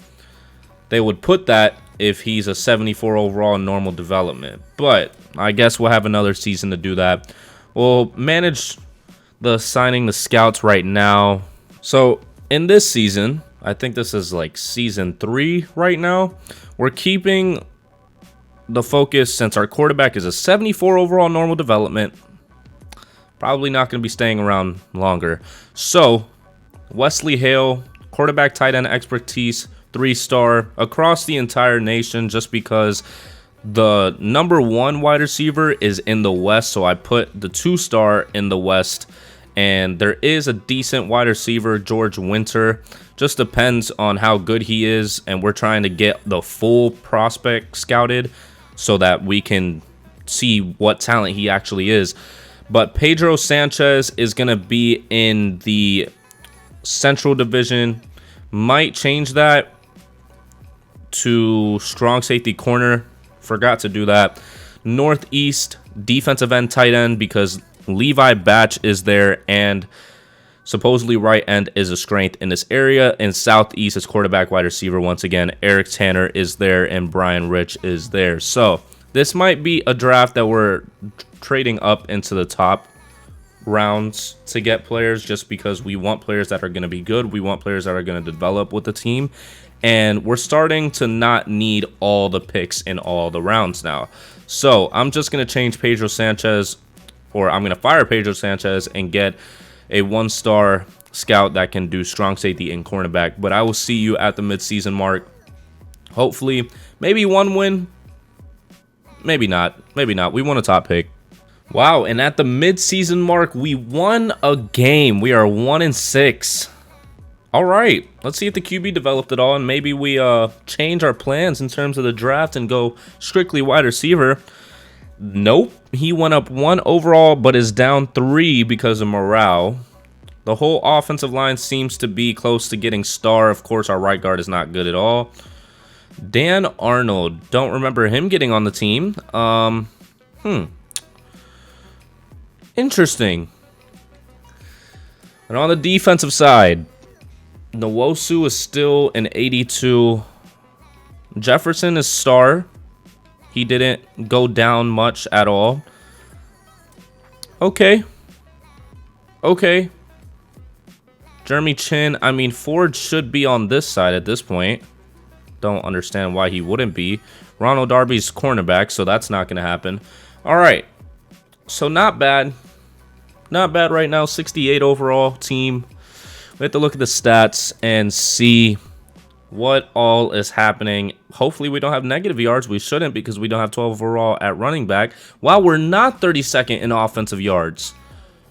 they would put that if he's a 74 overall in normal development. But I guess we'll have another season to do that. We'll manage the signing the scouts right now. So in this season, I think this is like season 3 right now, we're keeping the focus since our quarterback is a 74 overall normal development. Probably not going to be staying around longer. So, Wesley Hale, quarterback tight end expertise, 3-star across the entire nation, just because the number 1 wide receiver is in the West. So I put the 2-star in the West. And there is a decent wide receiver, George Winter. Just depends on how good he is. And we're trying to get the full prospect scouted so that we can see what talent he actually is. But Pedro Sanchez is going to be in the Central Division. Might change that to strong safety corner. Forgot to do that. Northeast, defensive end, tight end, because Levi Batch is there, and supposedly right end is a strength in this area. And Southeast is quarterback, wide receiver. Once again, Eric Tanner is there, and Brian Rich is there. So this might be a draft that we're trading up into the top rounds to get players, just because we want players that are going to be good. We want players that are going to develop with the team. And we're starting to not need all the picks in all the rounds now. So I'm just going to change Pedro Sanchez, or I'm going to fire Pedro Sanchez and get a 1-star scout that can do strong safety and cornerback. But I will see you at the midseason mark. Hopefully, maybe 1 win. Maybe not. Maybe not. We won a top pick. Wow, and at the midseason mark, we won a game. We are 1-6. All right, let's see if the QB developed at all, and maybe we change our plans in terms of the draft and go strictly wide receiver. Nope, he went up 1 overall, but is down 3 because of morale. The whole offensive line seems to be close to getting star. Of course, our right guard is not good at all. Dan Arnold, don't remember him getting on the team. Interesting. And on the defensive side, Nwosu is still an 82. Jefferson is star. He didn't go down much at all. Okay. Jeremy Chin, I mean, Ford should be on this side at this point. Don't understand why he wouldn't be. Ronald Darby's cornerback, so that's not going to happen. All right. So not bad. Not bad right now. 68 overall team. We have to look at the stats and see what all is happening. Hopefully we don't have negative yards. We shouldn't, because we don't have 12 overall at running back. Wow, we're not 32nd in offensive yards.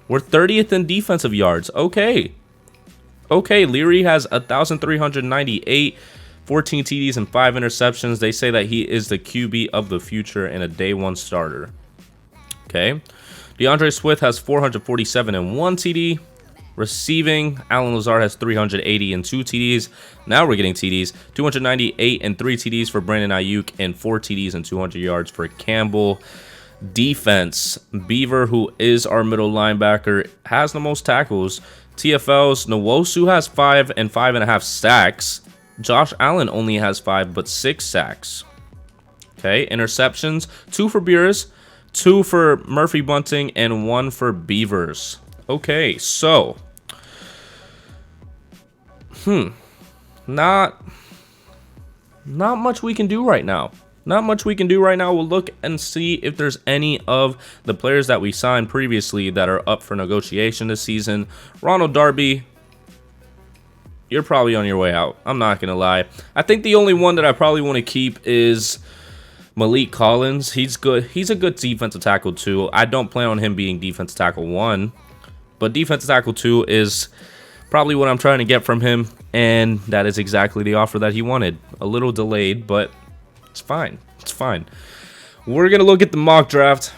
We're 30th in defensive yards. Okay, Leary has 1,398, 14 TDs and 5 interceptions. They say that he is the QB of the future and a day 1 starter. Okay. DeAndre Swift has 447 and 1 TD. Receiving, Alan Lazard has 380 and 2 TDs. Now we're getting TDs. 298 and 3 TDs for Brandon Ayuk, and 4 TDs and 200 yards for Campbell. Defense, Beaver, who is our middle linebacker, has the most tackles. TFLs, Nwosu has 5 and 5.5 sacks. Josh Allen only has 5 but 6 sacks. Okay, interceptions, 2 for Beers, 2 for Murphy Bunting, and 1 for Beavers. Okay, so not much we can do right now. Not much we can do right now. We'll look and see if there's any of the players that we signed previously that are up for negotiation this season. Ronald Darby, you're probably on your way out. I'm not going to lie. I think the only one that I probably want to keep is Malik Collins. He's good. He's a good defensive tackle too. I don't plan on him being defensive tackle 1, but defensive tackle 2 is probably what I'm trying to get from him, and that is exactly the offer that he wanted. A little delayed, but it's fine. It's fine. We're going to look at the mock draft.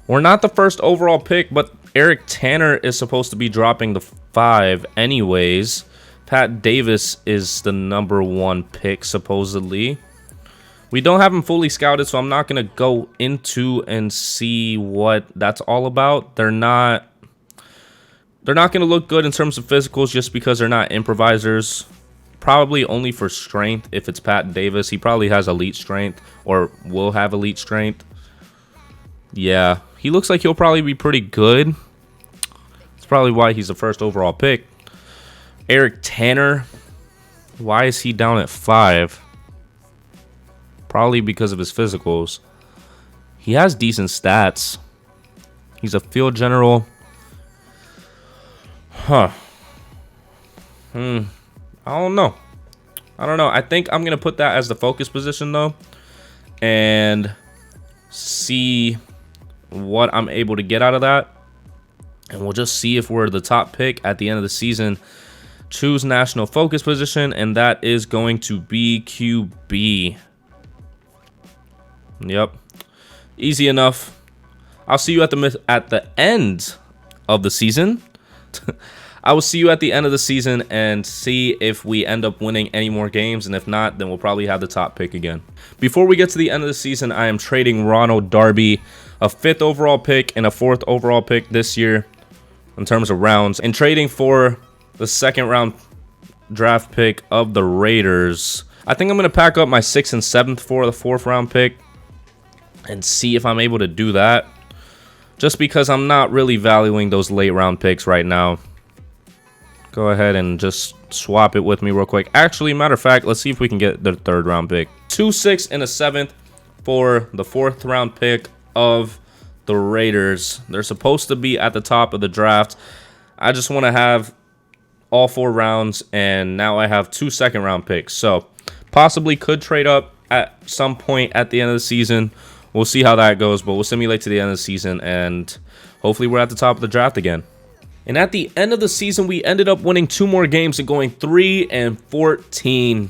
We're not the first overall pick, but Eric Tanner is supposed to be dropping the 5 anyways. Pat Davis is the number 1 pick, supposedly. We don't have him fully scouted, so I'm not going to go into and see what that's all about. They're not going to look good in terms of physicals just because they're not improvisers. Probably only for strength if it's Pat Davis. He probably has elite strength, or will have elite strength. Yeah, he looks like he'll probably be pretty good. That's probably why he's the first overall pick. Eric Tanner. Why is he down at 5? Probably because of his physicals. He has decent stats. He's a field general. Huh. I don't know. I think I'm going to put that as the focus position, though. And see what I'm able to get out of that. And we'll just see if we're the top pick at the end of the season. Choose national focus position, and that is going to be QB. Yep. Easy enough. I'll see you at the end of the season. I will see you at the end of the season and see if we end up winning any more games. And if not, then we'll probably have the top pick again. Before we get to the end of the season, I am trading Ronald Darby, a 5th overall pick and a 4th overall pick this year in terms of rounds, and trading for the 2nd round draft pick of the Raiders. I think I'm going to pack up my 6th and 7th for the 4th round pick and see if I'm able to do that. Just because I'm not really valuing those late round picks right now. Go ahead and just swap it with me real quick. Actually, matter of fact, let's see if we can get the 3rd round pick. 2, 6, and a 7th for the 4th round pick of the Raiders. They're supposed to be at the top of the draft. I just want to have all 4 rounds, and now I have 2 2nd round picks. So possibly could trade up at some point at the end of the season. We'll see how that goes, but we'll simulate to the end of the season, and hopefully we're at the top of the draft again. And at the end of the season, we ended up winning 2 more games and going 3-14.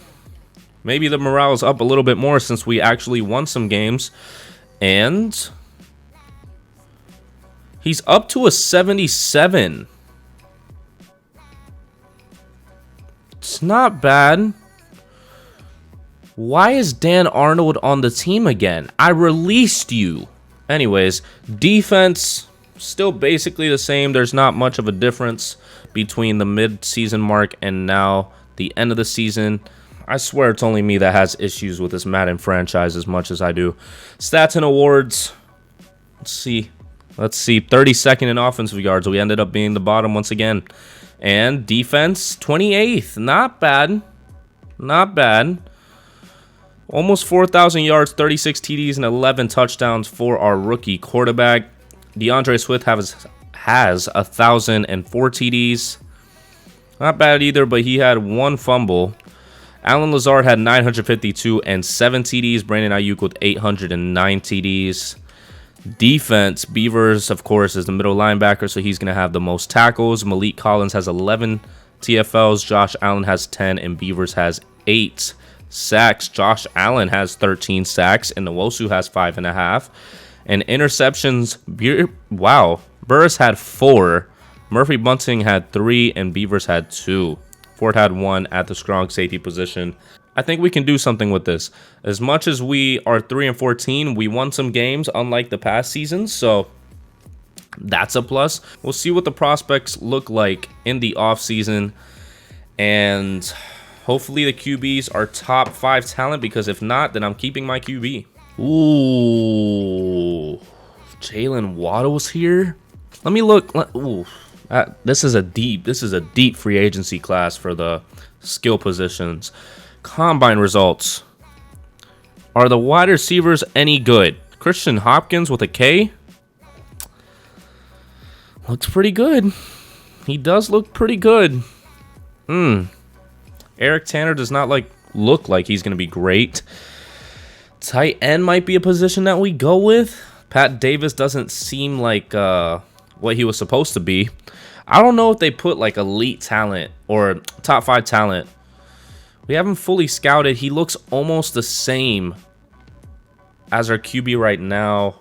Maybe the morale is up a little bit more since we actually won some games. And he's up to a 77. It's not bad. Why is Dan Arnold on the team again? I released you. Anyways, defense still basically the same. There's not much of a difference between the mid-season mark and now the end of the season. I swear it's only me that has issues with this Madden franchise as much as I do. Stats and awards. Let's see. 32nd in offensive yards. We ended up being the bottom once again. And defense, 28th. Not bad. Not bad. Almost 4,000 yards, 36 TDs, and 11 touchdowns for our rookie quarterback. DeAndre Swift has 1,004 TDs. Not bad either, but he had 1 fumble. Alan Lazard had 952 and 7 TDs. Brandon Ayuk with 809 TDs. Defense, Beavers, of course, is the middle linebacker, so he's going to have the most tackles. Malik Collins has 11 TFLs. Josh Allen has 10, and Beavers has 8 sacks. Josh Allen has 13 sacks, and Nwosu has 5.5. And interceptions, wow. Burris had 4. Murphy Bunting had 3, and Beavers had 2. Ford had 1 at the strong safety position. I think we can do something with this. As much as we are 3-14, we won some games unlike the past seasons, so that's a plus. We'll see what the prospects look like in the offseason, and hopefully the QBs are top 5 talent, because if not, then I'm keeping my QB. Ooh, Jalen Waddle's here. Let me look. Ooh, this is a deep free agency class for the skill positions. Combine results. Are the wide receivers any good? Christian Hopkins with a K. Looks pretty good. He does look pretty good. Eric Tanner does not look like he's going to be great. Tight end might be a position that we go with. Pat Davis doesn't seem like what he was supposed to be. I don't know if they put like elite talent or top 5 talent. We haven't fully scouted. He looks almost the same as our QB right now.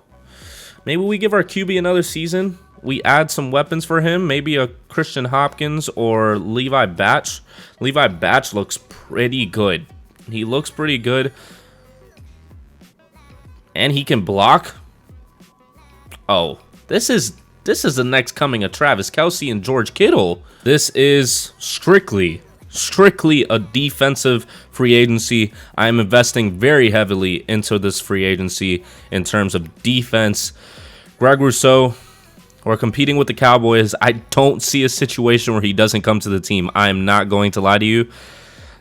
Maybe we give our QB another season. We add some weapons for him. Maybe a Christian Hopkins or Levi Batch. Levi Batch looks pretty good. He looks pretty good. And he can block. Oh, this is the next coming of Travis Kelce and George Kittle. This is strictly a defensive free agency. I am investing very heavily into this free agency in terms of defense. Greg Rousseau, We're competing with the Cowboys. I don't see a situation where he doesn't come to the team. I am not going to lie to you.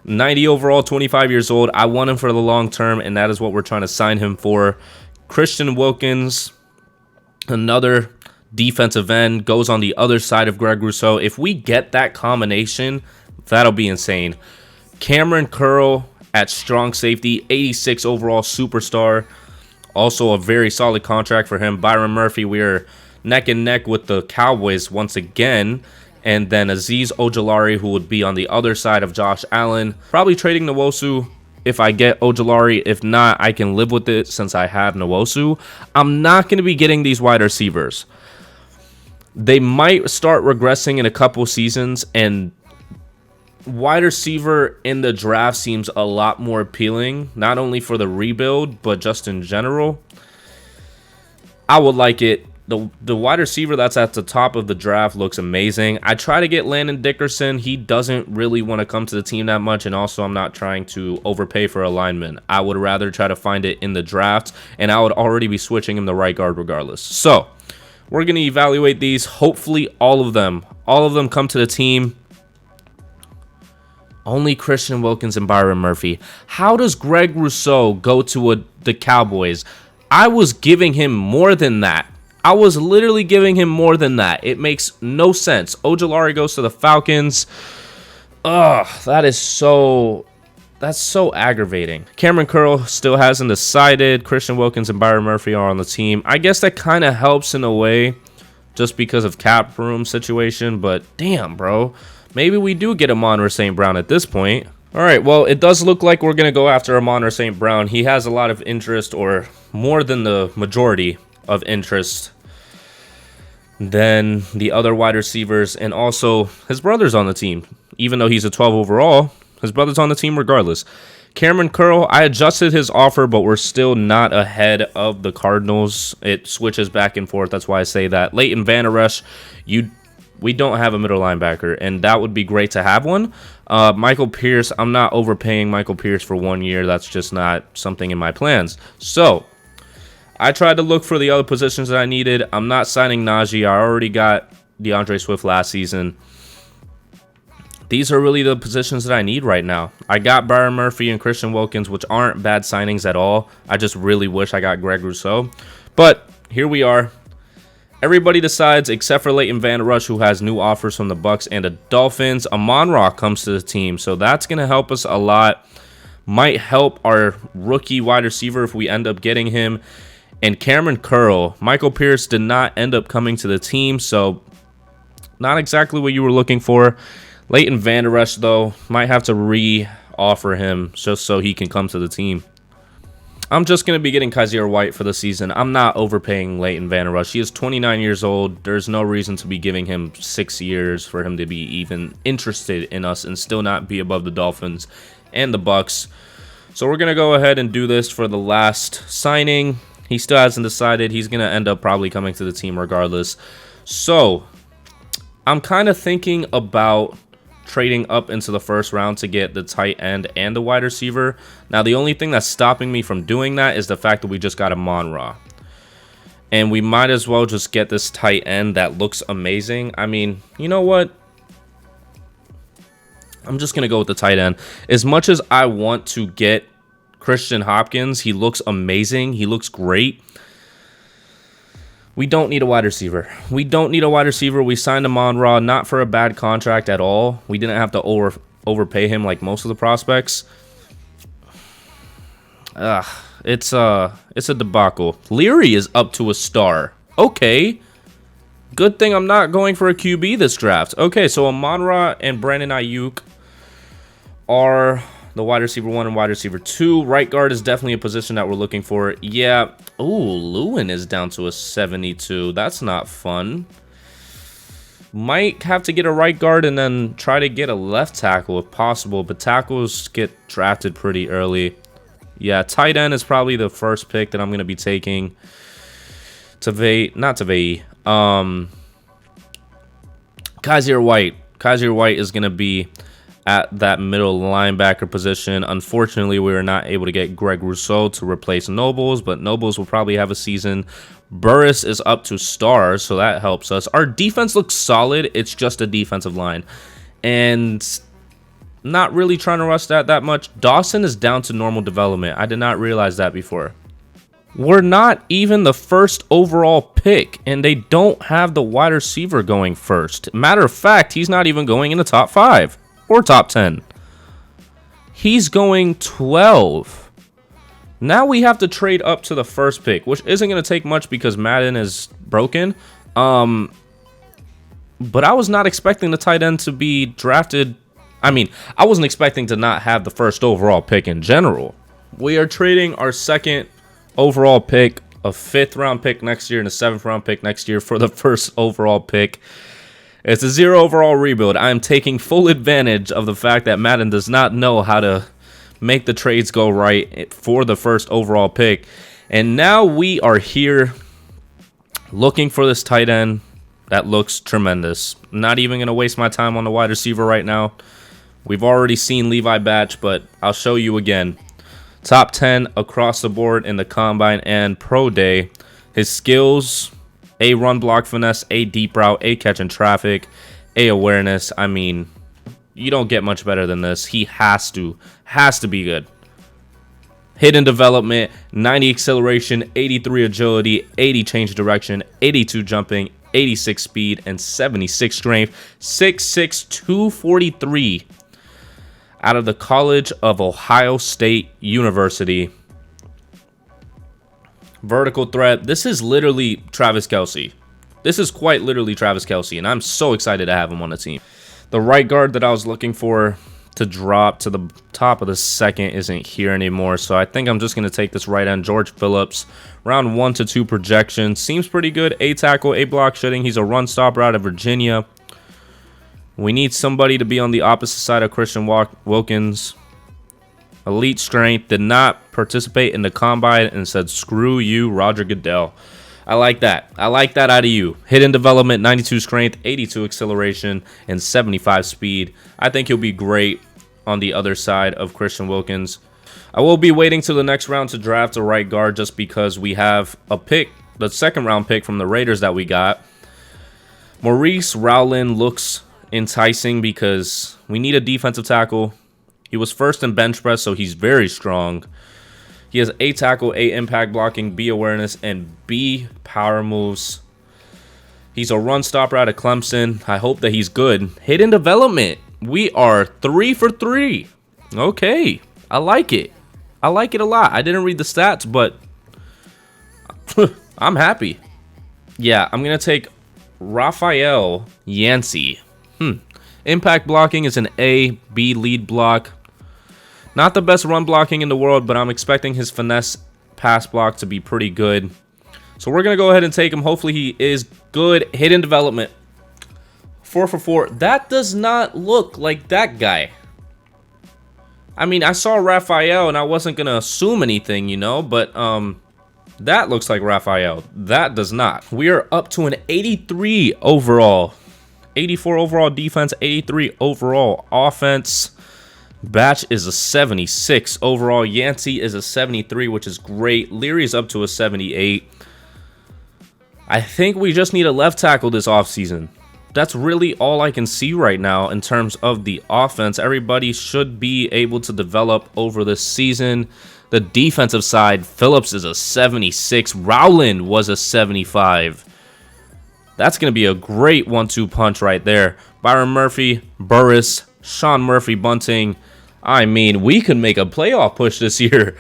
90 overall, 25 years old. I want him for the long term, and that is what we're trying to sign him for. Christian Wilkins, another defensive end, goes on the other side of Greg Rousseau. If we get that combination, that'll be insane. Cameron Curl at strong safety, 86 overall superstar. Also a very solid contract for him. Byron Murphy, we are neck and neck with the Cowboys once again. And then Azeez Ojulari, who would be on the other side of Josh Allen. Probably trading Nwosu if I get Ojulari. If not, I can live with it since I have Nwosu. I'm not going to be getting these wide receivers. They might start regressing in a couple seasons, and wide receiver in the draft seems a lot more appealing, not only for the rebuild, but just in general. I would like it. The wide receiver that's at the top of the draft looks amazing. I try to get Landon Dickerson. He doesn't really want to come to the team that much, and also I'm not trying to overpay for a lineman. I would rather try to find it in the draft, and I would already be switching him to right guard regardless. So we're going to evaluate these. Hopefully all of them come to the team. Only Christian Wilkins and Byron Murphy. How does Greg Rousseau go to the Cowboys? I was giving him more than that. I was literally giving him more than that. It makes no sense. Ojulari goes to the Falcons. Ugh, that's so aggravating. Cameron Curl still hasn't decided. Christian Wilkins and Byron Murphy are on the team. I guess that kind of helps in a way just because of cap room situation, but damn, bro. Maybe we do get Amon-Ra St. Brown at this point. All right, well, it does look like we're going to go after Amon-Ra St. Brown. He has a lot of interest, or more than the majority of interest than the other wide receivers, and also his brother's on the team. Even though he's a 12 overall, his brother's on the team regardless. Cameron Curl, I adjusted his offer, but we're still not ahead of the Cardinals. It switches back and forth. That's why I say that. Leighton Vander Esch, we don't have a middle linebacker, and that would be great to have one. Michael Pierce, I'm not overpaying Michael Pierce for 1 year. That's just not something in my plans. So I tried to look for the other positions that I needed. I'm not signing Najee. I already got DeAndre Swift last season. These are really the positions that I need right now. I got Byron Murphy and Christian Wilkins, which aren't bad signings at all. I just really wish I got Greg Rousseau. But here we are. Everybody decides except for Leighton Vander Esch, who has new offers from the Bucks and the Dolphins. Amon-Ra comes to the team, so that's going to help us a lot. Might help our rookie wide receiver if we end up getting him. And Cameron Curl, Michael Pierce did not end up coming to the team, so not exactly what you were looking for. Leighton Vander Esch, though, might have to re-offer him just so he can come to the team. I'm just going to be getting Kaiser White for the season. I'm not overpaying Leighton Vander Esch. He is 29 years old. There's no reason to be giving him 6 years for him to be even interested in us and still not be above the Dolphins and the Bucks. So we're going to go ahead and do this for the last signing. He still hasn't decided. He's going to end up probably coming to the team regardless. So I'm kind of thinking about trading up into the first round to get the tight end and the wide receiver. Now, the only thing that's stopping me from doing that is the fact that we just got Amon-Ra. And we might as well just get this tight end that looks amazing. I mean, you know what? I'm just going to go with the tight end. As much as I want to get Christian Hopkins, he looks amazing. He looks great. We don't need a wide receiver. We don't need a wide receiver. We signed Amon-Ra not for a bad contract at all. We didn't have to overpay him like most of the prospects. It's a debacle. Leary is up to a star. Okay. Good thing I'm not going for a QB this draft. Okay, so Amon-Ra and Brandon Ayuk are the wide receiver 1 and wide receiver 2. Right guard is definitely a position that we're looking for. Yeah. Ooh, Lewin is down to a 72. That's not fun. Might have to get a right guard and then try to get a left tackle if possible. But tackles get drafted pretty early. Yeah, tight end is probably the first pick that I'm going to be taking. Kaiser White. Kaiser White is going to be at that middle linebacker position. Unfortunately, we were not able to get Greg Rousseau to replace Nobles, but Nobles will probably have a season Burris is up to star, so that helps us. Our defense looks solid. It's just a defensive line. And not really trying to rush that much. Dawson is down to normal development. I did not realize that before. We're not even the first overall pick, and they don't have the wide receiver going first. Matter of fact, he's not even going in the top 5 or top 10. He's going 12. Now we have to trade up to the first pick, which isn't going to take much because Madden is broken. But I was not expecting the tight end to be drafted. I mean, I wasn't expecting to not have the first overall pick in general. We are trading our second overall pick, a 5th round pick next year, and a 7th round pick next year for the first overall pick. It's a 0 overall rebuild. I am taking full advantage of the fact that Madden does not know how to make the trades go right for the first overall pick. And now we are here looking for this tight end that looks tremendous. Not even going to waste my time on the wide receiver right now. We've already seen Levi Batch, but I'll show you again. Top 10 across the board in the Combine and Pro Day. His skills, A, run block finesse, A, deep route, A, catch in traffic, A, awareness. I mean, you don't get much better than this. He has to be good. Hidden development, 90 acceleration, 83 agility, 80 change direction, 82 jumping, 86 speed, and 76 strength. 6'6", 243. Out of the College of Ohio State University. Vertical threat. This is literally Travis Kelce. This is quite literally Travis Kelce, and I'm so excited to have him on the team. The right guard that I was looking for to drop to the top of the second isn't here anymore, so I think I'm just going to take this right end, George Phillips. Round 1 to 2 projection. Seems pretty good. A tackle, A block shooting. He's a run stopper out of Virginia. We need somebody to be on the opposite side of Christian Wilkins. Elite strength. Did not participate in the Combine and said, screw you, Roger Goodell. I like that. I like that out of you. Hidden development, 92 strength, 82 acceleration, and 75 speed. I think he'll be great on the other side of Christian Wilkins. I will be waiting till the next round to draft a right guard just because we have a pick, the 2nd round pick from the Raiders that we got. Maurice Rowland looks enticing because we need a defensive tackle. He was 1st in bench press, so he's very strong. He has A tackle, A impact blocking, B awareness, and B power moves. He's a run stopper out of Clemson. I hope that he's good. Hidden development. We are 3 for 3. Okay. I like it. I like it a lot. I didn't read the stats, but I'm happy. Yeah, I'm going to take Raphael Yancey. Impact blocking is an A, B lead block. Not the best run blocking in the world, but I'm expecting his finesse pass block to be pretty good. So we're going to go ahead and take him. Hopefully he is good. Hidden development. 4 for 4. That does not look like that guy. I mean, I saw Raphael and I wasn't going to assume anything, you know, but that looks like Raphael. That does not. We are up to an 83 overall. 84 overall defense, 83 overall offense. Batch is a 76 overall. Yancey is a 73, which is great. Leary's up to a 78. I think we just need a left tackle this offseason. That's really all I can see right now in terms of the offense. Everybody should be able to develop over the season. The defensive side, Phillips is a 76. Rowland was a 75. That's going to be a great 1-2 punch right there. Byron Murphy, Burris, Sean Murphy, Bunting. I mean, we could make a playoff push this year.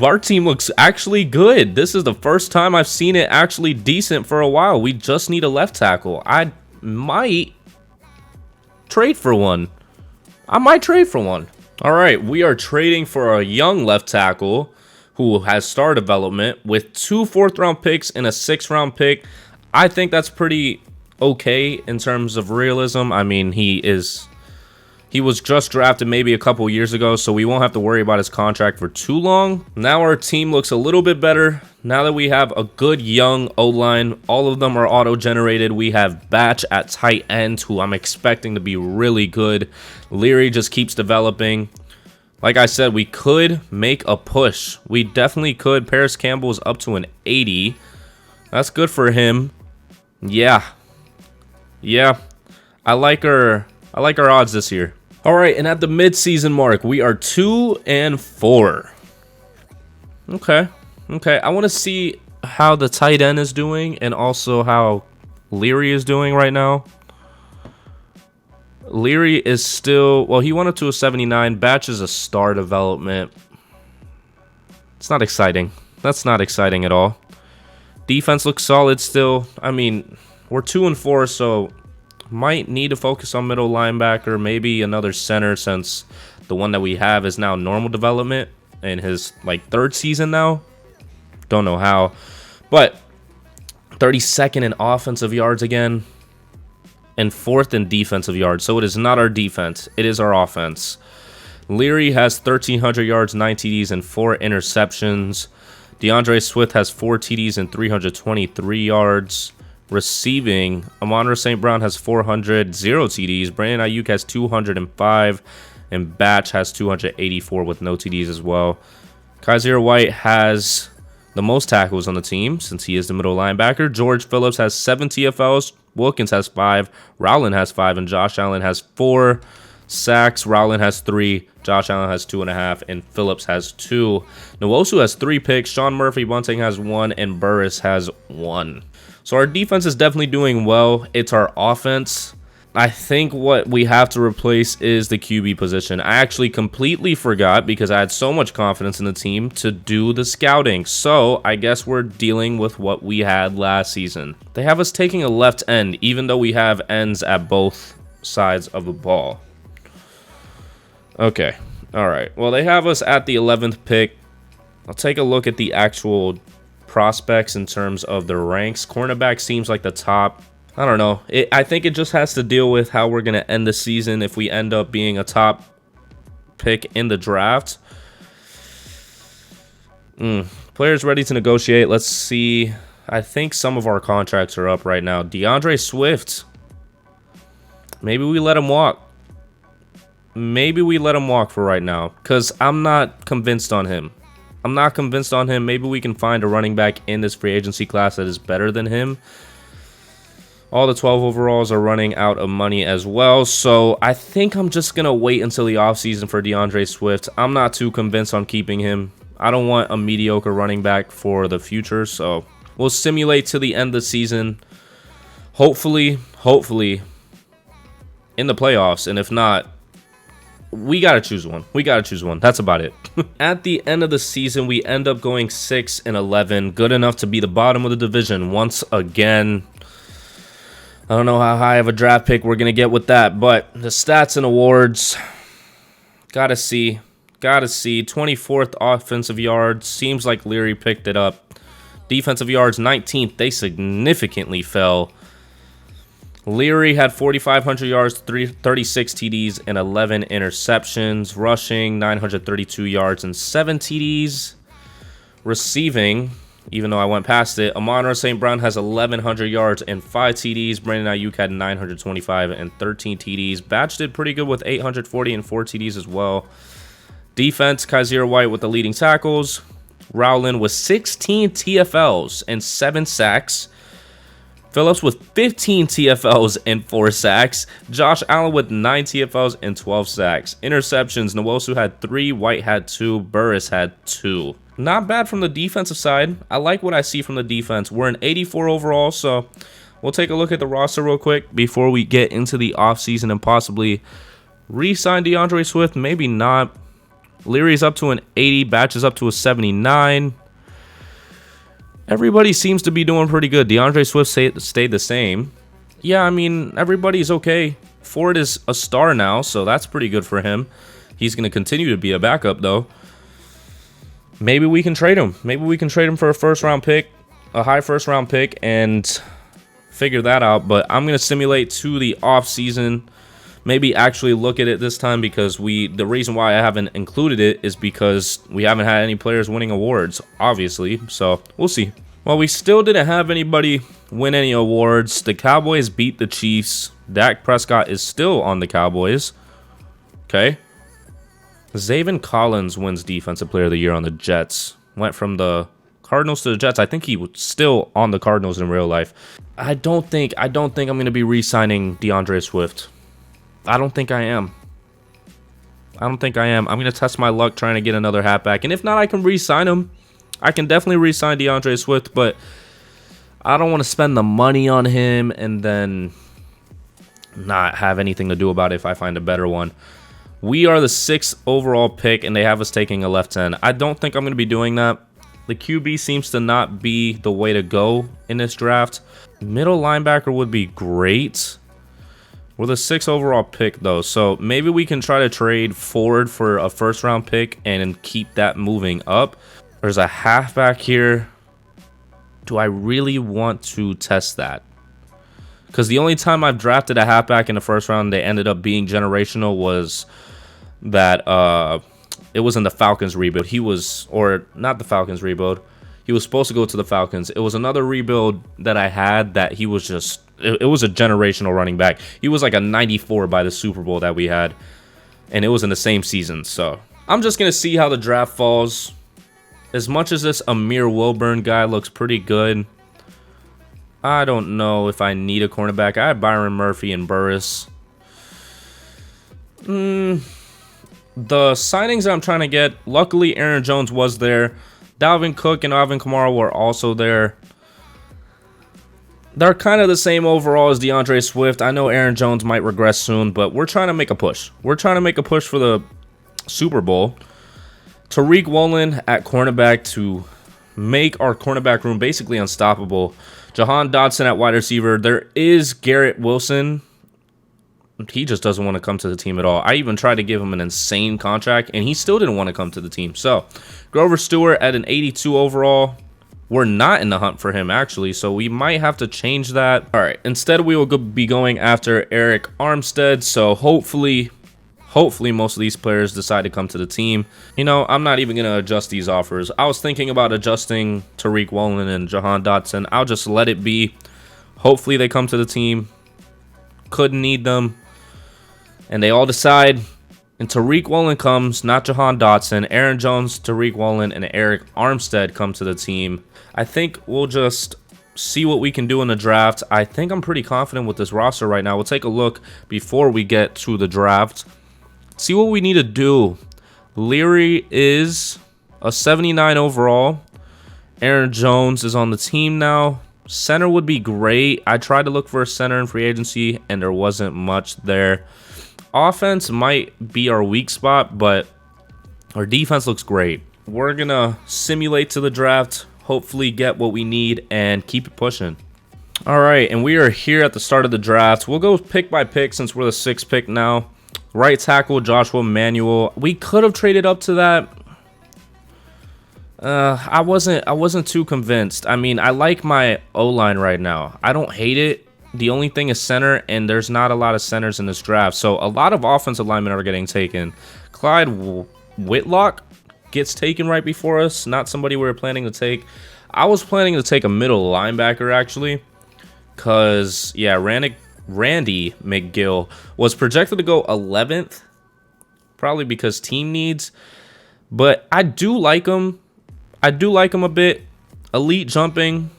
Our team looks actually good. This is the first time I've seen it actually decent for a while. We just need a left tackle. I might trade for one. All right, we are trading for a young left tackle who has star development with 2 4th-round picks and a 6th-round pick. I think that's pretty okay in terms of realism. I mean, he was just drafted maybe a couple years ago, so we won't have to worry about his contract for too long. Now our team looks a little bit better. Now that we have a good young O-line, all of them are auto-generated. We have Batch at tight end, who I'm expecting to be really good. Leary just keeps developing. Like I said, we could make a push. We definitely could. Paris Campbell is up to an 80. That's good for him. Yeah. Yeah. I like our odds this year. All right, and at the mid-season mark, we are 2-4. Okay. Okay. I want to see how the tight end is doing and also how Leary is doing right now. Leary is still, well, he went up to a 79. Batch is a star development. It's not exciting. That's not exciting at all. Defense looks solid still. I mean, we're 2-4, so might need to focus on middle linebacker, maybe another center, since the one that we have is now normal development in his like 3rd season now. Don't know how, but 32nd in offensive yards again, and 4th in defensive yards. So it is not our defense, it is our offense. Leary has 1,300 yards, 9 TDs, and 4 interceptions. DeAndre Swift has 4 TDs and 323 yards. Receiving, Amon-Ra St. Brown has 400, 0 TDs. Brandon Ayuk has 205, and Batch has 284 with no TDs as well. Kaiser White has the most tackles on the team since he is the middle linebacker. George Phillips has 7 TFLs. Wilkins has 5. Rowland has 5, and Josh Allen has 4 sacks. Rowland has 3. Josh Allen has 2.5, and Phillips has 2. Nwosu has 3 picks. Sean Murphy Bunting has 1, and Burris has 1. So our defense is definitely doing well. It's our offense. I think what we have to replace is the QB position. I actually completely forgot because I had so much confidence in the team to do the scouting. So I guess we're dealing with what we had last season. They have us taking a left end, even though we have ends at both sides of the ball. Okay. All right. Well, they have us at the 11th pick. I'll take a look at the actual prospects in terms of their ranks. Cornerback seems like the top. I don't know. I think it just has to deal with how we're going to end the season if we end up being a top pick in the draft. Players ready to negotiate. Let's see. I think some of our contracts are up right now. DeAndre Swift. Maybe we let him walk. Maybe we let him walk for right now, because I'm not convinced on him. I'm not convinced on him. Maybe we can find a running back in this free agency class that is better than him. All the 12 overalls are running out of money as well, so I think I'm just going to wait until the offseason for DeAndre Swift. I'm not too convinced on keeping him. I don't want a mediocre running back for the future, so we'll simulate to the end of the season. Hopefully, in the playoffs, and if not, we got to choose one. We got to choose one. That's about it. At the end of the season, we end up going 6-11. Good enough to be the bottom of the division once again. I don't know how high of a draft pick we're going to get with that, but the stats and awards, gotta see. 24th offensive yards. Seems like Leary picked it up. Defensive yards, 19th. They significantly fell. Leary had 4,500 yards, 36 TDs, and 11 interceptions. Rushing, 932 yards and 7 TDs. Receiving, even though I went past it, Amon-Ra St. Brown has 1,100 yards and 5 TDs. Brandon Ayuk had 925 and 13 TDs. Batch did pretty good with 840 and 4 TDs as well. Defense, Kaiser White with the leading tackles. Rowland with 16 TFLs and 7 sacks. Phillips with 15 TFLs and 4 sacks. Josh Allen with 9 TFLs and 12 sacks. Interceptions, Nwosu had 3, White had 2, Burris had 2. Not bad from the defensive side. I like what I see from the defense. We're an 84 overall, so we'll take a look at the roster real quick before we get into the offseason and possibly re-sign DeAndre Swift. Maybe not. Leary's up to an 80. Batch is up to a 79. Everybody seems to be doing pretty good. DeAndre Swift stayed the same. Yeah, I mean, everybody's okay. Ford is a star now, so that's pretty good for him. He's going to continue to be a backup, though. Maybe we can trade him. Maybe we can trade him for a first-round pick, a high first-round pick, and figure that out. But I'm going to simulate to the offseason. Maybe actually look at it this time, because the reason why I haven't included it is because we haven't had any players winning awards, obviously. So we'll see. Well, we still didn't have anybody win any awards. The Cowboys beat the Chiefs. Dak Prescott is still on the Cowboys. Okay. Zaven Collins wins Defensive Player of the Year on the Jets. Went from the Cardinals to the Jets. I think he was still on the Cardinals in real life. I don't think I'm going to be re-signing DeAndre Swift. I don't think I am. I'm going to test my luck trying to get another halfback. And if not, I can re-sign him. I can definitely re-sign DeAndre Swift, but I don't want to spend the money on him and then not have anything to do about it if I find a better one. We are the 6th overall pick, and they have us taking a left end. I don't think I'm going to be doing that. The QB seems to not be the way to go in this draft. Middle linebacker would be great. We're the 6th overall pick, though, so maybe we can try to trade forward for a first-round pick and keep that moving up. There's a halfback here. Do I really want to test that? Because the only time I've drafted a halfback in the first round they ended up being generational was that it was in the Falcons rebuild. Or not the Falcons rebuild. He was supposed to go to the Falcons. It was another rebuild that I had that he was just, it was a generational running back. He was like a 94 by the Super Bowl that we had. And it was in the same season. So I'm just going to see how the draft falls. As much as this Amir Wilburn guy looks pretty good, I don't know if I need a cornerback. I have Byron Murphy and Burris. The signings that I'm trying to get, luckily Aaron Jones was there. Dalvin Cook and Alvin Kamara were also there. They're kind of the same overall as DeAndre Swift. I know Aaron Jones might regress soon, but we're trying to make a push. We're trying to make a push for the Super Bowl. Tariq Woolen at cornerback to make our cornerback room basically unstoppable. Jahan Dotson at wide receiver. There is Garrett Wilson. He just doesn't want to come to the team at all. I even tried to give him an insane contract, and he still didn't want to come to the team. So, Grover Stewart at an 82 overall. We're not in the hunt for him, actually, so we might have to change that. All right, instead we will be going after Eric Armstead, so hopefully most of these players decide to come to the team. You know, I'm not even going to adjust these offers. I was thinking about adjusting Tariq Woolen and Jahan Dotson. I'll just let it be. Hopefully they come to the team. Could need them. And they all decide. And Tariq Woolen comes, not Jahan Dotson. Aaron Jones, Tariq Woolen, and Eric Armstead come to the team. I think we'll just see what we can do in the draft. I think I'm pretty confident with this roster right now. We'll take a look before we get to the draft. See what we need to do. Leary is a 79 overall. Aaron Jones is on the team now. Center would be great. I tried to look for a center in free agency, and there wasn't much there. Offense might be our weak spot, but our defense looks great. We're going to simulate to the draft, hopefully get what we need, and keep it pushing. All right, and we are here at the start of the draft. We'll go pick by pick since we're the 6th pick now. Right tackle, Joshua Manuel. We could have traded up to that. I wasn't too convinced. I mean, I like my O-line right now. I don't hate it. The only thing is center, and there's not a lot of centers in this draft. So a lot of offensive linemen are getting taken. Clyde Whitlock gets taken right before us. Not somebody we were planning to take. I was planning to take a middle linebacker, actually. Because, yeah, Randy McGill was projected to go 11th. Probably because team needs. But I do like him. I do like him a bit. Elite jumping.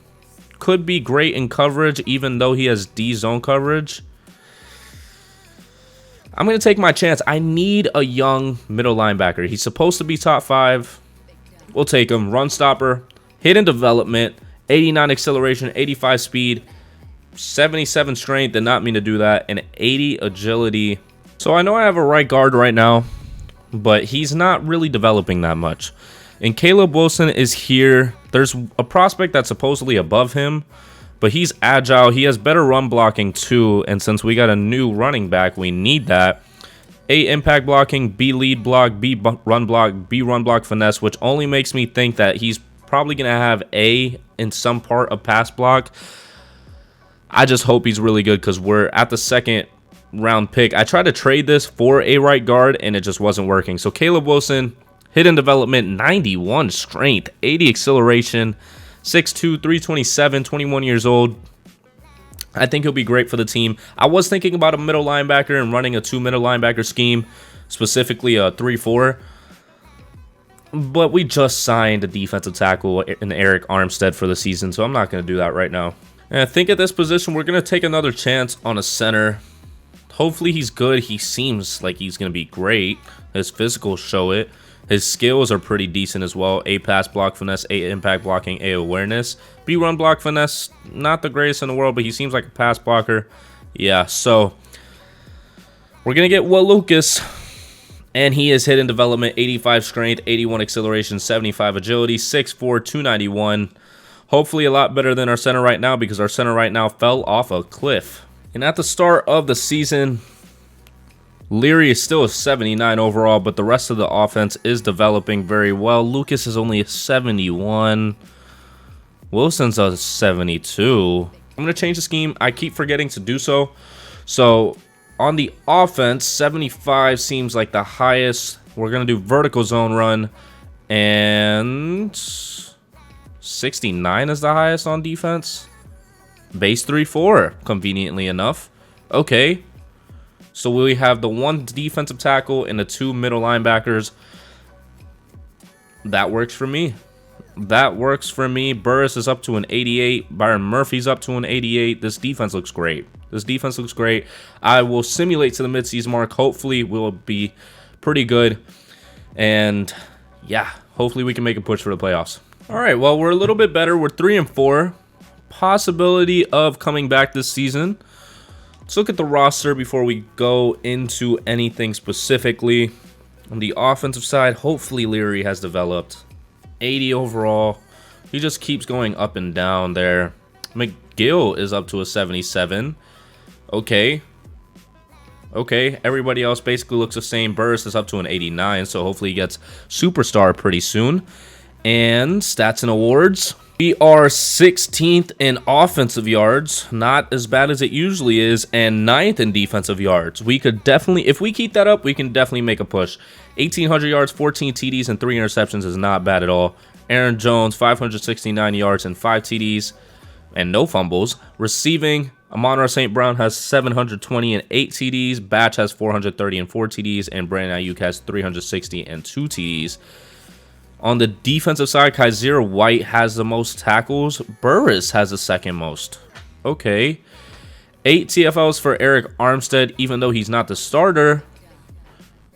Could be great in coverage, even though he has D zone coverage. I'm going to take my chance. I need a young middle linebacker. He's supposed to be top 5. We'll take him. Run stopper. Hidden development. 89 acceleration. 85 speed. 77 strength. Did not mean to do that. And 80 agility. So I know I have a right guard right now, but he's not really developing that much. And Caleb Wilson is here. There's a prospect that's supposedly above him, but he's agile. He has better run blocking too. And since we got a new running back, we need that. A, impact blocking, B, lead block, B, run block, B, run block finesse, which only makes me think that he's probably going to have A in some part of pass block. I just hope he's really good because we're at the 2nd round pick. I tried to trade this for a right guard and it just wasn't working. So Caleb Wilson, hidden development, 91 strength, 80 acceleration, 6'2", 327, 21 years old. I think he'll be great for the team. I was thinking about a middle linebacker and running a 2 middle linebacker scheme, specifically a 3-4. But we just signed a defensive tackle in Eric Armstead for the season, so I'm not going to do that right now. And I think at this position, we're going to take another chance on a center. Hopefully he's good. He seems like he's going to be great. His physicals show it. His skills are pretty decent as well. A pass block finesse, A impact blocking, A awareness. B run block finesse, not the greatest in the world, but he seems like a pass blocker. Yeah, so we're going to get Will Lucas. And he is hit in development, 85 strength, 81 acceleration, 75 agility, 6'4", 291. Hopefully a lot better than our center right now, because our center right now fell off a cliff. And at the start of the season, Leary is still a 79 overall, but the rest of the offense is developing very well. Lucas is only a 71. Wilson's a 72. I'm going to change the scheme. I keep forgetting to do so. So on the offense, 75 seems like the highest. We're going to do vertical zone run. And 69 is the highest on defense. Base 3-4, conveniently enough. Okay. So we have the one defensive tackle and the two middle linebackers. That works for me. That works for me. Burris is up to an 88. Byron Murphy's up to an 88. This defense looks great. This defense looks great. I will simulate to the midseason mark. Hopefully we'll be pretty good. And yeah, hopefully we can make a push for the playoffs. All right, well, we're a little bit better. We're 3-4. Possibility of coming back this season. Let's look at the roster before we go into anything specifically. On the offensive side, hopefully Leary has developed. 80 overall. He just keeps going up and down there. McGill is up to a 77. Okay. Okay, everybody else basically looks the same. Burris is up to an 89, so hopefully he gets superstar pretty soon. And stats and awards. We are 16th in offensive yards, not as bad as it usually is, and 9th in defensive yards. We could definitely, if we keep that up, we can definitely make a push. 1,800 yards, 14 TDs, and 3 interceptions is not bad at all. Aaron Jones, 569 yards and 5 TDs and no fumbles. Receiving, Amon-Ra St. Brown has 720 and 8 TDs. Batch has 430 and 4 TDs, and Brandon Ayuk has 360 and 2 TDs. On the defensive side, Kaiser White has the most tackles. Burris has the second most. Okay. 8 TFLs for Eric Armstead, even though he's not the starter.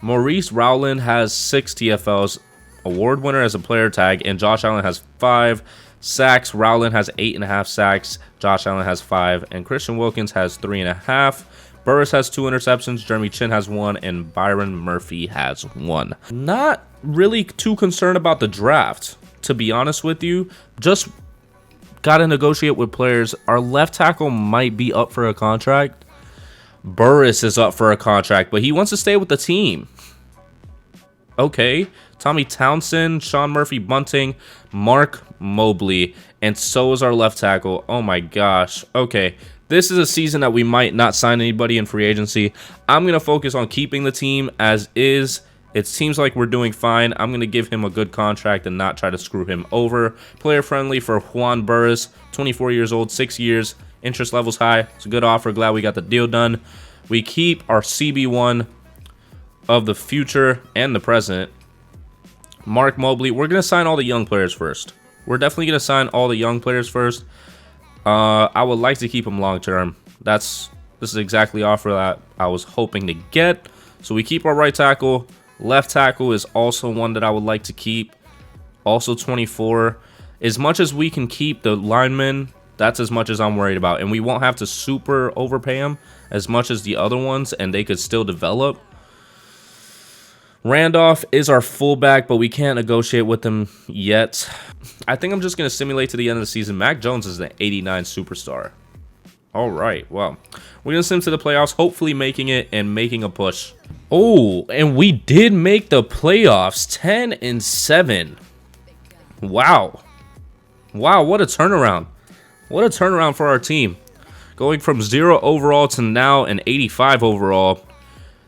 Maurice Rowland has 6 TFLs. Award winner as a player tag. And Josh Allen has 5 sacks. Rowland has 8.5 sacks. Josh Allen has 5. And Christian Wilkins has 3.5. Burris has 2 interceptions, Jeremy Chin has 1, and Byron Murphy has 1. Not really too concerned about the draft, to be honest with you. Just got to negotiate with players. Our left tackle might be up for a contract. Burris is up for a contract, but he wants to stay with the team. Okay. Tommy Townsend, Sean Murphy Bunting, Mark Mobley, and so is our left tackle. Oh my gosh. Okay. This is a season that we might not sign anybody in free agency. I'm going to focus on keeping the team as is. It seems like we're doing fine. I'm going to give him a good contract and not try to screw him over. Player friendly for Juan Burris, 24 years old, 6 years. Interest levels high. It's a good offer. Glad we got the deal done. We keep our CB1 of the future and the present. Mark Mobley. We're going to sign all the young players first. We're definitely going to sign all the young players first. I would like to keep him long term. This is exactly the offer that I was hoping to get. So we keep our right tackle. Left tackle is also one that I would like to keep. Also 24. As much as we can keep the linemen, that's as much as I'm worried about. And we won't have to super overpay them as much as the other ones, and they could still develop. Randolph is our fullback, but we can't negotiate with him yet. I think I'm just going to simulate to the end of the season. Mac Jones is an 89 superstar. All right, well, we're going to sim to the playoffs, hopefully making it and making a push. Oh, and we did make the playoffs, 10-7. Wow. Wow, what a turnaround. What a turnaround for our team. Going from 0 overall to now an 85 overall.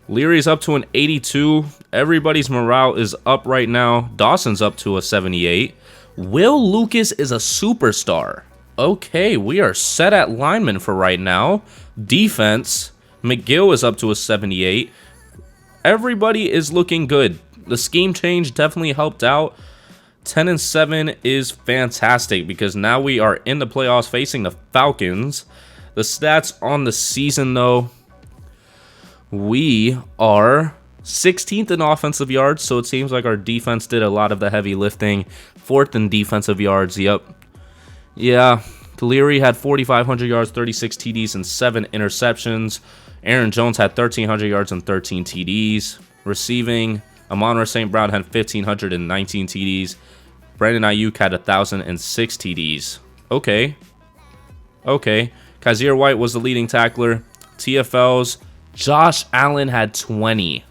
Leary's up to an 82. Everybody's morale is up right now. Dawson's up to a 78. Will Lucas is a superstar. Okay, we are set at lineman for right now. Defense, McGill is up to a 78. Everybody is looking good. The scheme change definitely helped out. 10-7 is fantastic because now we are in the playoffs facing the Falcons. The stats on the season, though, we are 16th in offensive yards, so it seems like our defense did a lot of the heavy lifting. 4th in defensive yards, yep. Yeah, Leary had 4,500 yards, 36 TDs, and 7 interceptions. Aaron Jones had 1,300 yards and 13 TDs. Receiving, Amon-Ra St. Brown had 1,519 TDs. Brandon Ayuk had 1,006 TDs. Okay. Kaiser White was the leading tackler. TFLs, Josh Allen had 20.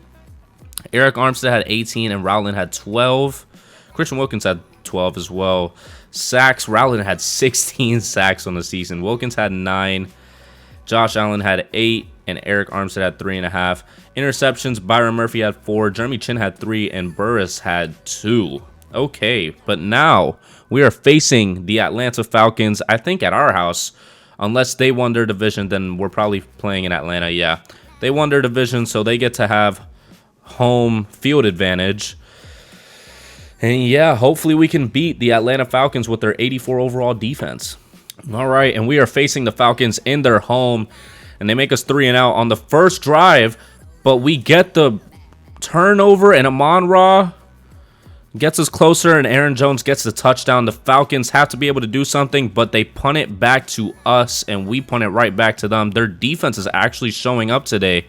Eric Armstead had 18, and Rowland had 12. Christian Wilkins had 12 as well. Sacks, Rowland had 16 sacks on the season. Wilkins had 9. Josh Allen had 8, and Eric Armstead had 3.5. Interceptions, Byron Murphy had 4. Jeremy Chin had 3, and Burris had 2. Okay, but now we are facing the Atlanta Falcons, I think at our house. Unless they won their division, then we're probably playing in Atlanta. Yeah, they won their division, so they get to have home field advantage. And yeah, hopefully we can beat the Atlanta Falcons with their 84 overall defense. All right, and we are facing the Falcons in their home, and they make us 3-and-out on the first drive, but we get the turnover, and Amon-Ra gets us closer, and Aaron Jones gets the touchdown. The Falcons have to be able to do something, but they punt it back to us, and we punt it right back to them. Their defense is actually showing up today.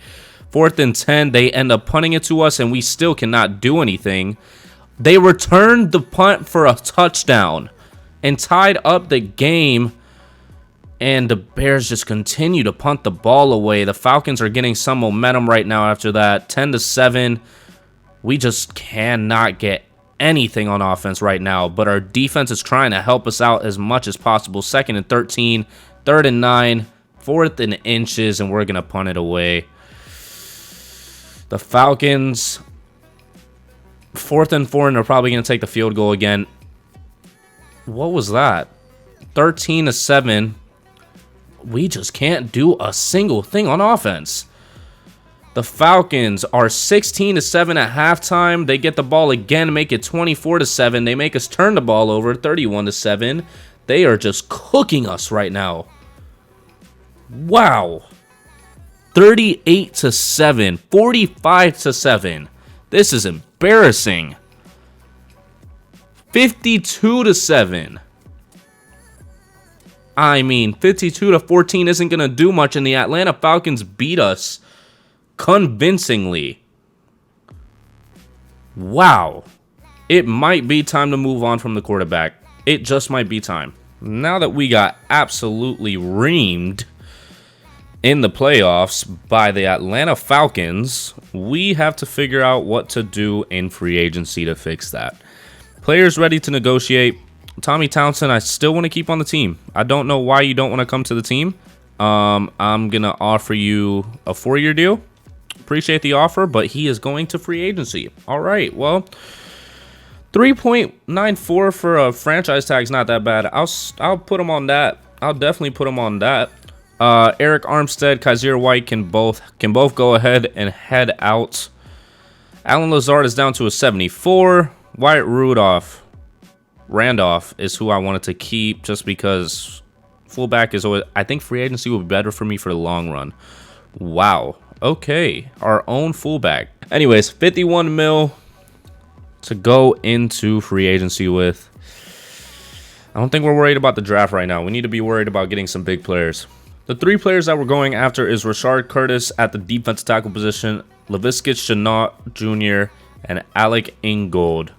4th and 10, they end up punting it to us, and we still cannot do anything. They returned the punt for a touchdown and tied up the game, and the Bears just continue to punt the ball away. The Falcons are getting some momentum right now after that. 10-7, we just cannot get anything on offense right now, but our defense is trying to help us out as much as possible. 2nd and 13, 3rd and 9, 4th and inches, and we're going to punt it away. The Falcons, 4th and 4, and they're probably going to take the field goal again. What was that? 13-7. We just can't do a single thing on offense. The Falcons are 16-7 at halftime. They get the ball again, make it 24-7. They make us turn the ball over, 31-7. They are just cooking us right now. Wow. 38-7, 45-7. This is embarrassing. 52-7. I mean, 52-14 isn't going to do much, and the Atlanta Falcons beat us convincingly. Wow. It might be time to move on from the quarterback. It just might be time. Now that we got absolutely reamed in the playoffs by the Atlanta Falcons, we have to figure out what to do in free agency to fix that. Players ready to negotiate. Tommy Townsend, I still want to keep on the team. I don't know why you don't want to come to the team. I'm going to offer you a 4-year deal. Appreciate the offer, but he is going to free agency. All right, well, 3.94 for a franchise tag is not that bad. I'll put him on that. I'll definitely put him on that. Eric Armstead, Kaiser White can both go ahead and head out. Alan Lazard is down to a 74. Wyatt Randolph is who I wanted to keep just because fullback is always, I think free agency will be better for me for the long run. Wow. Okay. Our own fullback. Anyways, 51 mil to go into free agency with. I don't think we're worried about the draft right now. We need to be worried about getting some big players. The 3 players that we're going after is Rashard Curtis at the defensive tackle position, Laviska Shenault Jr., and Alec Ingold.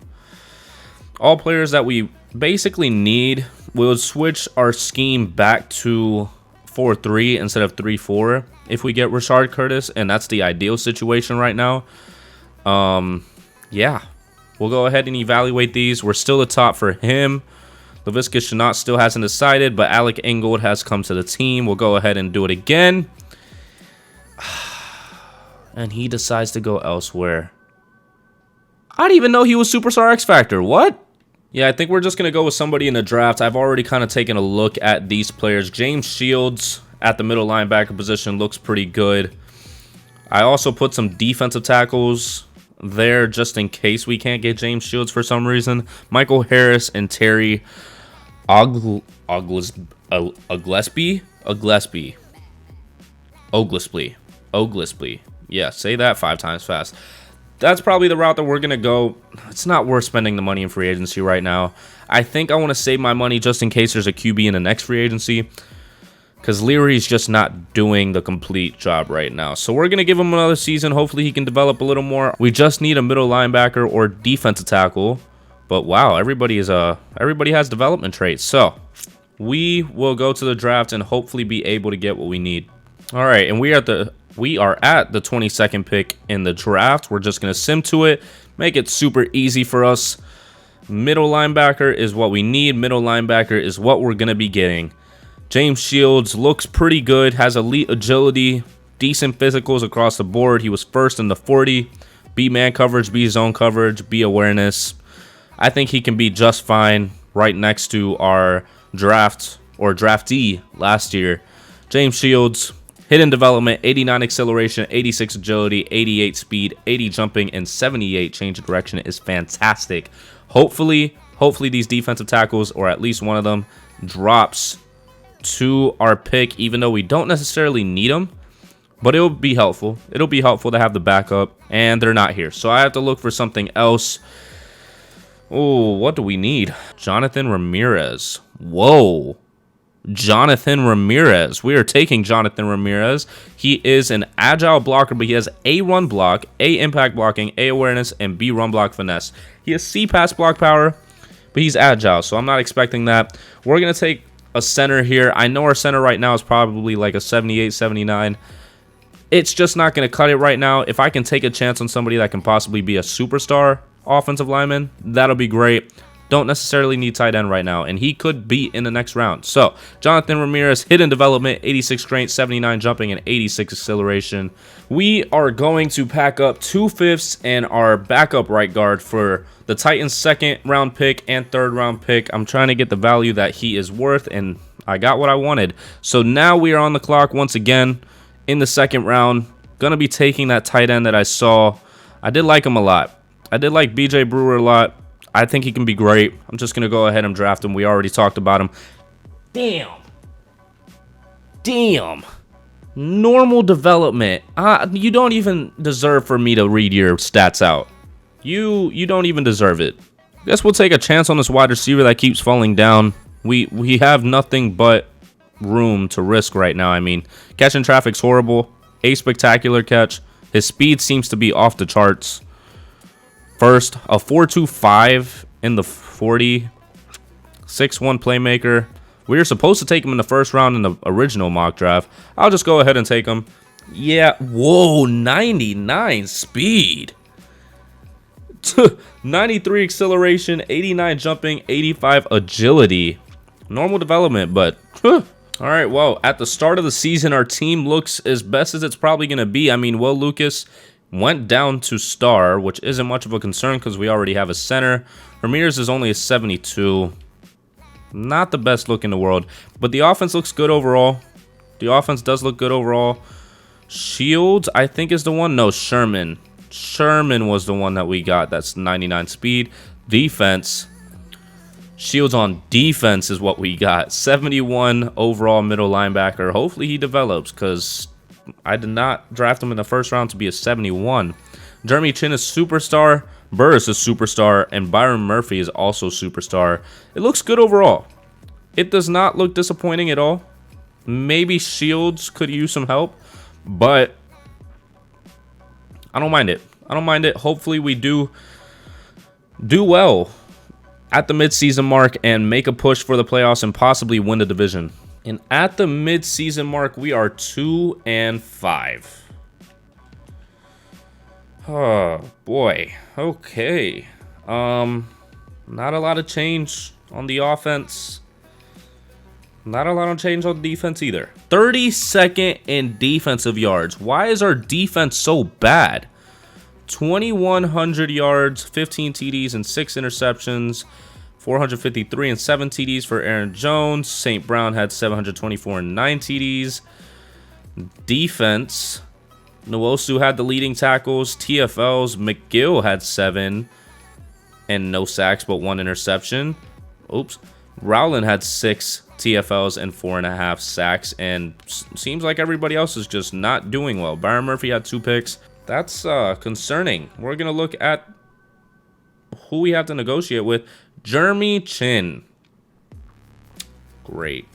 All players that we basically need. We'll switch our scheme back to 4-3 instead of 3-4 if we get Rashard Curtis, and that's the ideal situation right now. Yeah, we'll go ahead and evaluate these. We're still the top for him. Laviska Shenault still hasn't decided, but Alec Ingold has come to the team. We'll go ahead and do it again. And he decides to go elsewhere. I didn't even know he was Superstar X Factor. What? Yeah, I think we're just going to go with somebody in the draft. I've already kind of taken a look at these players. James Shields at the middle linebacker position looks pretty good. I also put some defensive tackles there just in case we can't get James Shields for some reason. Michael Harris and Terry Oglesby. Yeah, say that 5 times fast. That's probably the route that we're going to go. It's not worth spending the money in free agency right now. I think I want to save my money just in case there's a QB in the next free agency, because Leary's just not doing the complete job right now. So we're going to give him another season. Hopefully he can develop a little more. We just need a middle linebacker or defensive tackle. But wow, everybody has development traits. So we will go to the draft and hopefully be able to get what we need. All right, and we are at the 22nd pick in the draft. We're just going to sim to it, make it super easy for us. Middle linebacker is what we need. Middle linebacker is what we're going to be getting. James Shields looks pretty good, has elite agility, decent physicals across the board. He was first in the 40. B man coverage, B zone coverage, B awareness. I think he can be just fine right next to our draftee last year. James Shields, hidden development, 89 acceleration, 86 agility, 88 speed, 80 jumping, and 78 change of direction is fantastic. Hopefully these defensive tackles, or at least one of them, drops to our pick, even though we don't necessarily need them. But it'll be helpful. It'll be helpful to have the backup, and they're not here. So I have to look for something else. Oh, what do we need? Jonathan Ramirez. Whoa. Jonathan Ramirez. We are taking Jonathan Ramirez. He is an agile blocker, but he has A run block, A impact blocking, A awareness, and B run block finesse. He has C pass block power, but he's agile, so I'm not expecting that. We're going to take a center here. I know our center right now is probably like a 78, 79. It's just not going to cut it right now. If I can take a chance on somebody that can possibly be a superstar offensive lineman, that'll be great. Don't necessarily need tight end right now, and he could be in the next round. So Jonathan Ramirez, hidden development, 86 strength, 79 jumping, and 86 acceleration. We are going to pack up 2/5 and our backup right guard for the Titans' 2nd round pick and 3rd round pick. I'm trying to get the value that he is worth, and I got what I wanted. So now we are on the clock once again in the 2nd round. Gonna be taking that tight end that I saw. I did like him a lot. I did like BJ Brewer a lot. I think he can be great. I'm just going to go ahead and draft him. We already talked about him. Damn. Normal development. You don't even deserve for me to read your stats out. You don't even deserve it. Guess we'll take a chance on this wide receiver that keeps falling down. We have nothing but room to risk right now. I mean, catching traffic's horrible. A spectacular catch. His speed seems to be off the charts. First, a 4.25 in the 40, 6'1 playmaker. We were supposed to take him in the 1st round in the original mock draft. I'll just go ahead and take him. Yeah, whoa, 99 speed. 93 acceleration, 89 jumping, 85 agility. Normal development, but all right, well, at the start of the season, our team looks as best as it's probably going to be. I mean, Will Lucas went down to star, which isn't much of a concern because we already have a center. Ramirez is only a 72. Not the best look in the world, but the offense looks good overall. The offense does look good overall. Shields, I think, is the one. No, Sherman. Sherman was the one that we got. That's 99 speed. Defense. Shields on defense is what we got. 71 overall middle linebacker. Hopefully he develops, because I did not draft him in the 1st round to be a 71. Jeremy Chin is superstar. Burris is superstar. And Byron Murphy is also superstar. It looks good overall. It does not look disappointing at all. Maybe Shields could use some help, but I don't mind it. I don't mind it. Hopefully we do well at the midseason mark and make a push for the playoffs and possibly win the division. And at the midseason mark, we are 2-5. Oh boy. Okay. Not a lot of change on the offense. Not a lot of change on defense either. 32nd in defensive yards. Why is our defense so bad? 2,100 yards, 15 TDs, and 6 interceptions. 453 and 7 TDs for Aaron Jones. St. Brown had 724 and 9 TDs. Defense, Nwosu had the leading tackles. TFLs, McGill had 7 and no sacks but 1 interception. Oops. Rowland had 6 TFLs and 4.5 sacks, and seems like everybody else is just not doing well. Byron Murphy had 2 picks. That's concerning. We're going to look at who we have to negotiate with. Jeremy Chin. Great.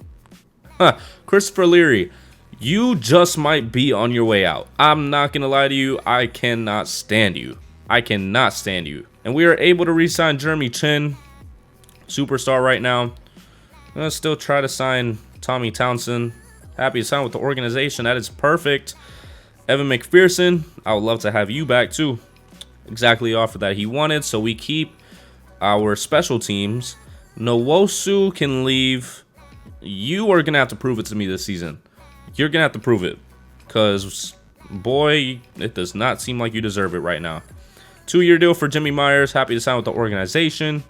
Christopher Leary, you just might be on your way out. I'm not going to lie to you. I cannot stand you. I cannot stand you. And we are able to re-sign Jeremy Chin, superstar right now. I'm going to still try to sign Tommy Townsend. Happy to sign with the organization. That is perfect. Evan McPherson, I would love to have you back too. Exactly the offer that he wanted. So we keep our special teams. Nwosu can leave. You are going to have to prove it to me this season. You're going to have to prove it. Because, boy, it does not seem like you deserve it right now. 2-year deal for Jimmy Myers. Happy to sign with the organization.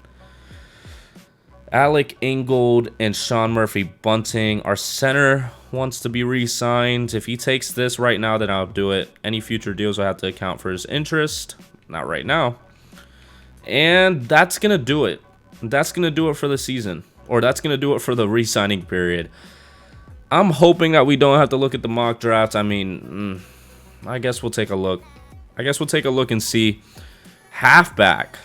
Alec Ingold and Sean Murphy Bunting. Our center wants to be re-signed. If he takes this right now, then I'll do it. Any future deals will have to account for his interest. Not right now. And that's going to do it. That's going to do it for the season. Or that's going to do it for the re-signing period. I'm hoping that we don't have to look at the mock draft. I mean, I guess we'll take a look. I guess we'll take a look and see. Halfback.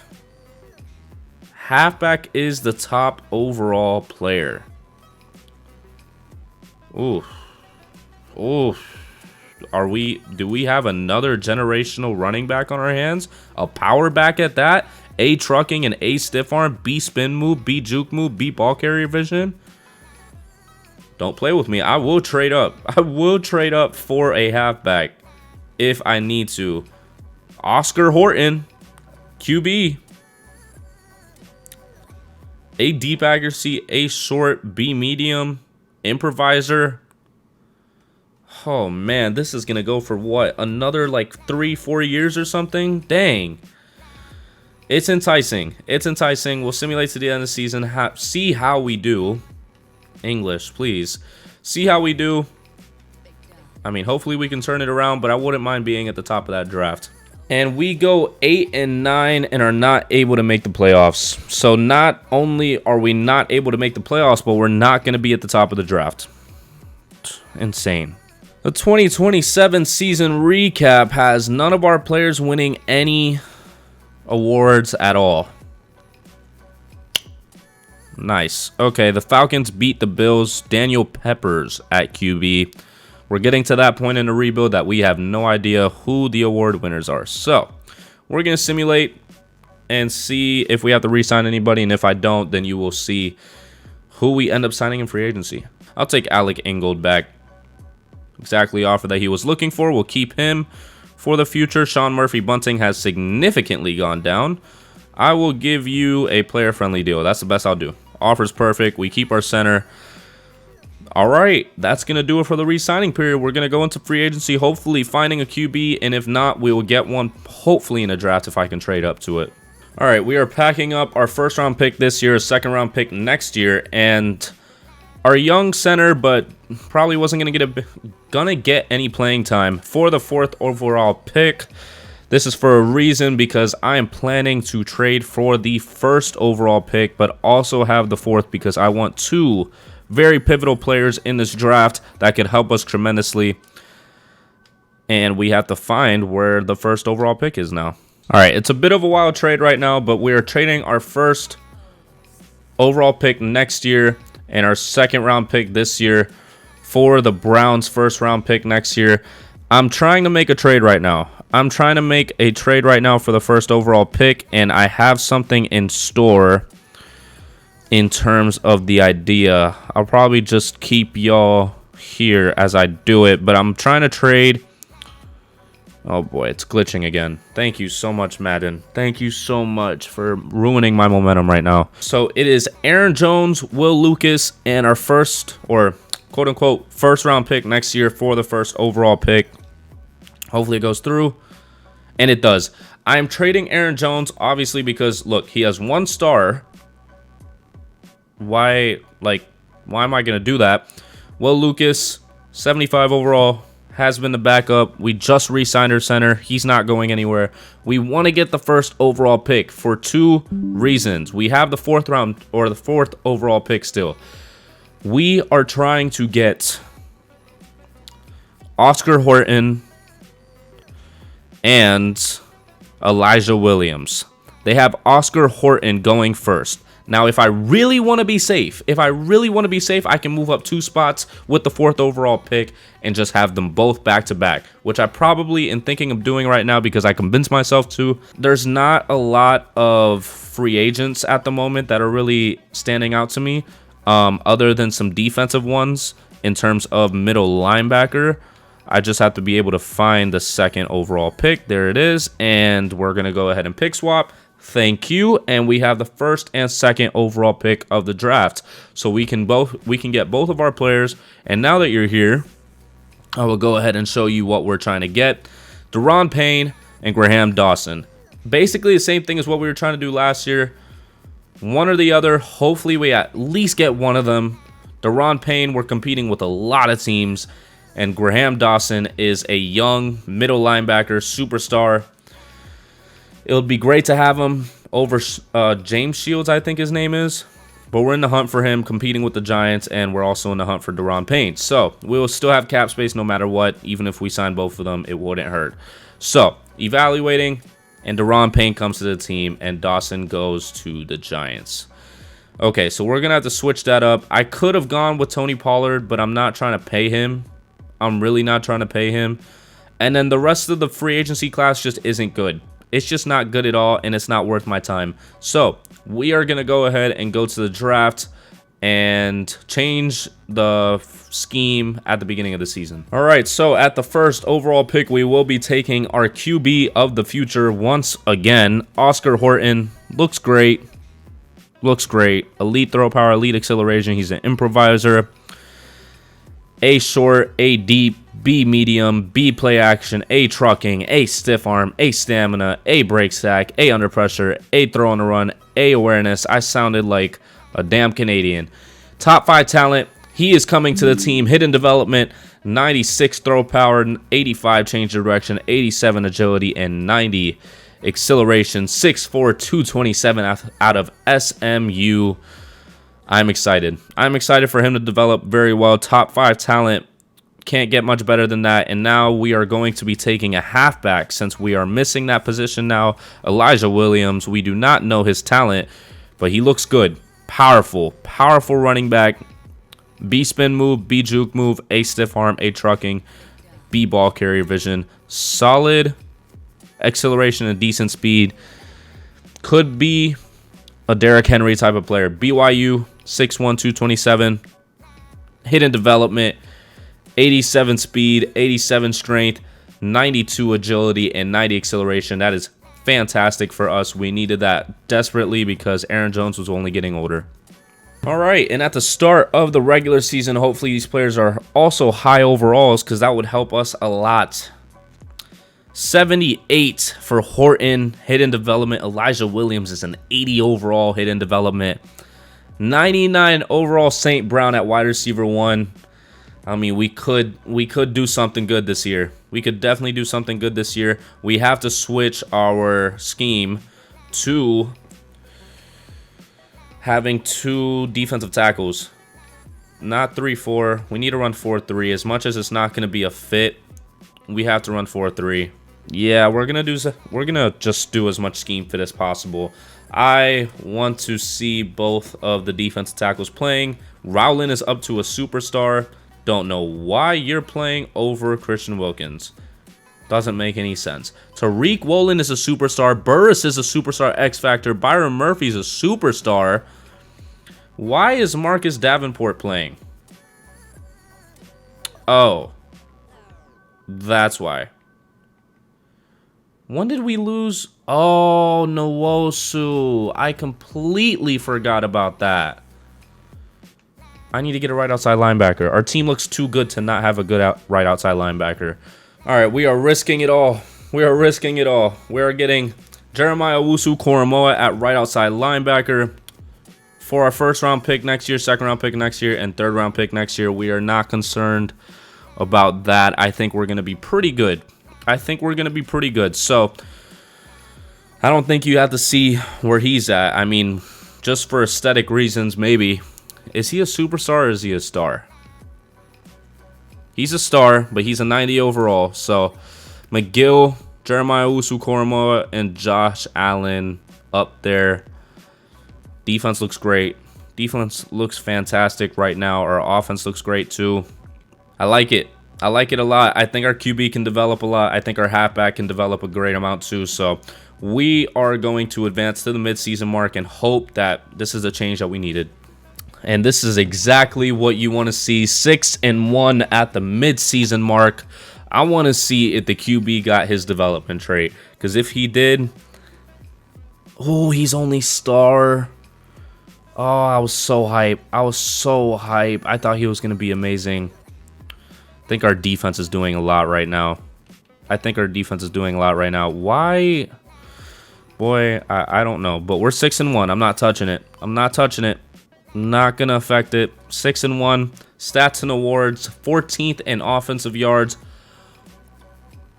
Halfback is the top overall player. Ooh. Ooh. Do we have another generational running back on our hands? A power back at that? A trucking and A stiff arm, B spin move, B juke move, B ball carrier vision. Don't play with me. I will trade up. I will trade up for a halfback if I need to. Oscar Horton, QB. A deep accuracy, A short, B medium, improviser. Oh man, this is gonna go for what? Another like 3-4 years or something? Dang. It's enticing. It's enticing. We'll simulate to the end of the season. See how we do. English, please. See how we do. I mean, hopefully we can turn it around, but I wouldn't mind being at the top of that draft. And we go 8-9 and are not able to make the playoffs. So not only are we not able to make the playoffs, but we're not going to be at the top of the draft. Insane. The 2027 season recap has none of our players winning any awards at all. Nice. Okay, the Falcons beat the Bills. Daniel Peppers at QB. We're getting to that point in the rebuild that we have no idea who the award winners are. So, we're going to simulate and see if we have to re-sign anybody. And if I don't, then you will see who we end up signing in free agency. I'll take Alec Ingold back. Exactly the offer that he was looking for. We'll keep him for the future. Sean Murphy Bunting has significantly gone down. I will give you a player-friendly deal. That's the best I'll do. Offer's perfect. We keep our center. All right, that's going to do it for the re-signing period. We're going to go into free agency, hopefully finding a QB, and if not, we will get one, hopefully in a draft if I can trade up to it. All right, we are packing up our first-round pick this year, a second-round pick next year, and our young center, but probably wasn't going to get any playing time for the 4th overall pick. This is for a reason, because I am planning to trade for the 1st overall pick, but also have the 4th because I want 2 very pivotal players in this draft that could help us tremendously. And we have to find where the 1st overall pick is now. All right, it's a bit of a wild trade right now, but we are trading our 1st overall pick next year and our 2nd round pick this year for the Browns' 1st round pick next year. I'm trying to make a trade right now. I'm trying to make a trade right now for the 1st overall pick, and I have something in store in terms of the idea. I'll probably just keep y'all here as I do it, but I'm trying to trade. Oh boy, it's glitching again. Thank you so much, Madden. Thank you so much for ruining my momentum right now. So it is Aaron Jones, Will Lucas, and our 1st, or quote-unquote 1st round pick next year for the 1st overall pick. Hopefully it goes through, and it does. I am trading Aaron Jones, obviously, because, look, he has 1 star. Why am I going to do that? Well, Lucas, 75 overall, has been the backup. We just re-signed our center. He's not going anywhere. We want to get the first overall pick for 2 reasons. We have the 4th round or the 4th overall pick still. We are trying to get Oscar Horton and Elijah Williams. They have Oscar Horton going first. Now, if I really want to be safe, I can move up 2 spots with the 4th overall pick and just have them both back to back, which I probably am thinking of doing right now because I convinced myself to. There's not a lot of free agents at the moment that are really standing out to me, other than some defensive ones in terms of middle linebacker. I just have to be able to find the 2nd overall pick. There it is, and we're going to go ahead and pick swap. Thank you. And we have the 1st and 2nd overall pick of the draft. So we can get both of our players. And now that you're here, I will go ahead and show you what we're trying to get. Daron Payne and Graham Dawson. Basically the same thing as what we were trying to do last year. One or the other. Hopefully we at least get one of them. Daron Payne, we're competing with a lot of teams. And Graham Dawson is a young middle linebacker superstar. It would be great to have him over James Shields, I think his name is. But we're in the hunt for him, competing with the Giants, and we're also in the hunt for Daron Payne. So we will still have cap space no matter what. Even if we sign both of them, it wouldn't hurt. So evaluating, and Daron Payne comes to the team, and Dawson goes to the Giants. Okay, so we're going to have to switch that up. I could have gone with Tony Pollard, but I'm not trying to pay him. I'm really not trying to pay him. And then the rest of the free agency class just isn't good. It's just not good at all, and it's not worth my time. So we are going to go ahead and go to the draft and change the scheme at the beginning of the season. All right, so at the 1st overall pick, we will be taking our QB of the future once again. Oscar Horton looks great. Looks great. Elite throw power, elite acceleration. He's an improviser. A short, A deep, B medium, B play action, A trucking, A stiff arm, A stamina, A break stack, A under pressure, A throw on the run, A awareness. I sounded like a damn Canadian. Top 5 talent. He is coming to the team. Hidden development, 96 throw power, 85 change direction, 87 agility, and 90 acceleration. 6'4", 227 out of SMU. I'm excited. I'm excited for him to develop very well. Top 5 talent. Can't get much better than that. And now we are going to be taking a halfback since we are missing that position now. Elijah Williams. We do not know his talent, but he looks good. Powerful. Powerful running back. B spin move, B juke move, A stiff arm, A trucking, B ball carrier vision. Solid acceleration and decent speed. Could be a Derrick Henry type of player. BYU, 6'1", 227. Hidden development, 87 speed, 87 strength, 92 agility, and 90 acceleration. That is fantastic for us. We needed that desperately because Aaron Jones was only getting older. All right, and at the start of the regular season, hopefully these players are also high overalls because that would help us a lot. 78 for Horton, hidden development. Elijah Williams is an 80 overall hidden development. 99 overall St. Brown at wide receiver 1. I mean, we could do something good this year. We could definitely do something good this year. We have to switch our scheme to having 2 defensive tackles. Not 3-4. We need to run 4-3. As much as it's not going to be a fit, we have to run 4-3. Yeah, we're gonna just do as much scheme fit as possible. I want to see both of the defensive tackles playing. Rowland is up to a superstar. Don't know why you're playing over Christian Wilkins. Doesn't make any sense. Tariq Woolen is a superstar. Burris is a superstar X Factor. Byron Murphy's a superstar. Why is Marcus Davenport playing? Oh. That's why. When did we lose? Oh, Nwosu. I completely forgot about that. I need to get a right outside linebacker. Our team looks too good to not have a good right outside linebacker. All right, we are risking it all. We are risking it all. We are getting Jeremiah Owusu-Koramoah at right outside linebacker. For our 1st round pick next year, 2nd round pick next year, and 3rd round pick next year, we are not concerned about that. I think we're going to be pretty good. I think we're going to be pretty good. So I don't think you have to see where he's at. I mean, just for aesthetic reasons, maybe. Is he a superstar or is he a star? He's a star, but he's a 90 overall. So McGill, Jeremiah Owusu-Koramoah, and Josh Allen up there. Defense looks great. Defense looks fantastic right now. Our offense looks great too. I like it. I like it a lot. I think our QB can develop a lot. I think our halfback can develop a great amount too. So we are going to advance to the midseason mark and hope that this is a change that we needed. And this is exactly what you want to see. 6-1 at the midseason mark. I want to see if the QB got his development trait. Because if he did... Oh, he's only star. Oh, I was so hype. I was so hype. I thought he was going to be amazing. I think our defense is doing a lot right now. Why? Boy, I don't know. But we're 6-1. I'm not touching it. Not going to affect it. 6-1. Stats and awards. 14th in offensive yards.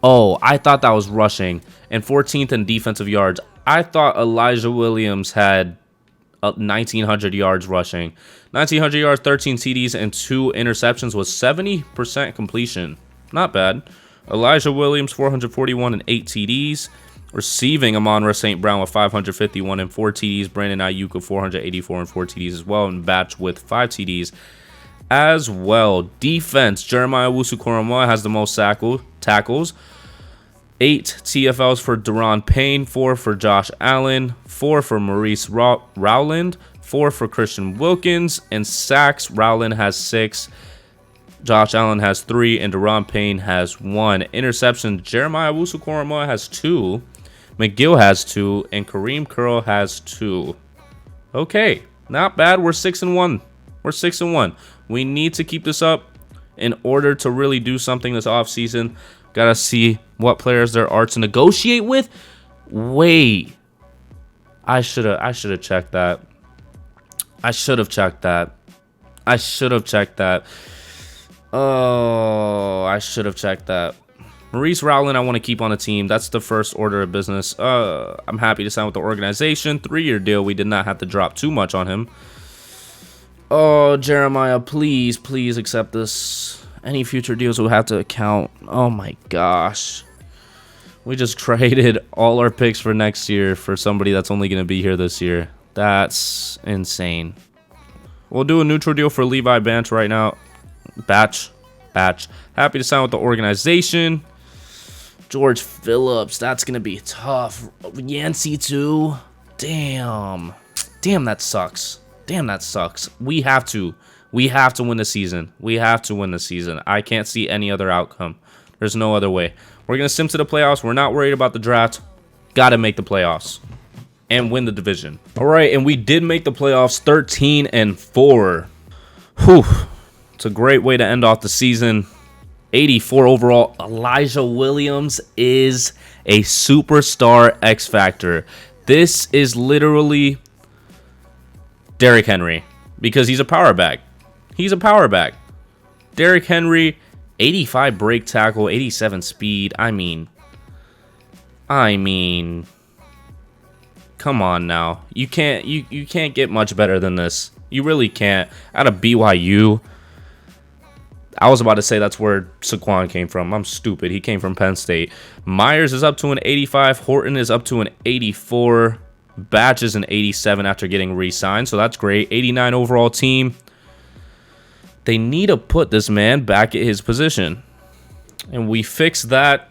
Oh, I thought that was rushing. And 14th in defensive yards. I thought Elijah Williams had 1,900 yards rushing. 1,900 yards, 13 TDs, and 2 interceptions was 70% completion. Not bad. Elijah Williams, 441 and 8 TDs. Receiving, Amon-Ra St. Brown with 551 and 4 TDs. Brandon Ayuk with 484 and 4 TDs as well. And Batch with 5 TDs as well. Defense, Jeremiah Owusu-Koramoah has the most tackles. 8 TFLs for Deron Payne, 4 for Josh Allen, 4 for Maurice Rowland, 4 for Christian Wilkins, and sacks, Rowland has 6, Josh Allen has 3, and Deron Payne has 1. Interception, Jeremiah Owusu-Koramoah has 2, McGill has 2, and Kareem Curl has 2. Okay, not bad. We're 6-1. We need to keep this up in order to really do something this offseason. Gotta see what players there are to negotiate with. Wait, I should have checked that. Oh, I should have checked that. Maurice Rowland, I want to keep on the team. That's the first order of business. I'm happy to sign with the organization. 3-year deal. We did not have to drop too much on him. Oh, Jeremiah, please accept this. Any future deals will have to account. Oh my gosh. We just traded all our picks for next year for somebody that's only going to be here this year. That's insane. We'll do a neutral deal for Levi Batch right now. Batch. Happy to sign with the organization. George Phillips. That's going to be tough. Yancey too. Damn, that sucks. We have to win the season. I can't see any other outcome. There's no other way. We're going to sim to the playoffs. We're not worried about the draft. Got to make the playoffs and win the division. All right, and we did make the playoffs, 13-4. Whew. It's a great way to end off the season. 84 overall. Elijah Williams is a superstar X Factor. This is literally Derrick Henry because he's a power back. Derrick Henry, 85 break tackle, 87 speed. I mean, come on now. You can't get much better than this. You really can't. Out of BYU. I was about to say that's where Saquon came from. I'm stupid. He came from Penn State. Myers is up to an 85. Horton is up to an 84. Batch is an 87 after getting re-signed, so that's great. 89 overall team. They need to put this man back at his position. And we fixed that.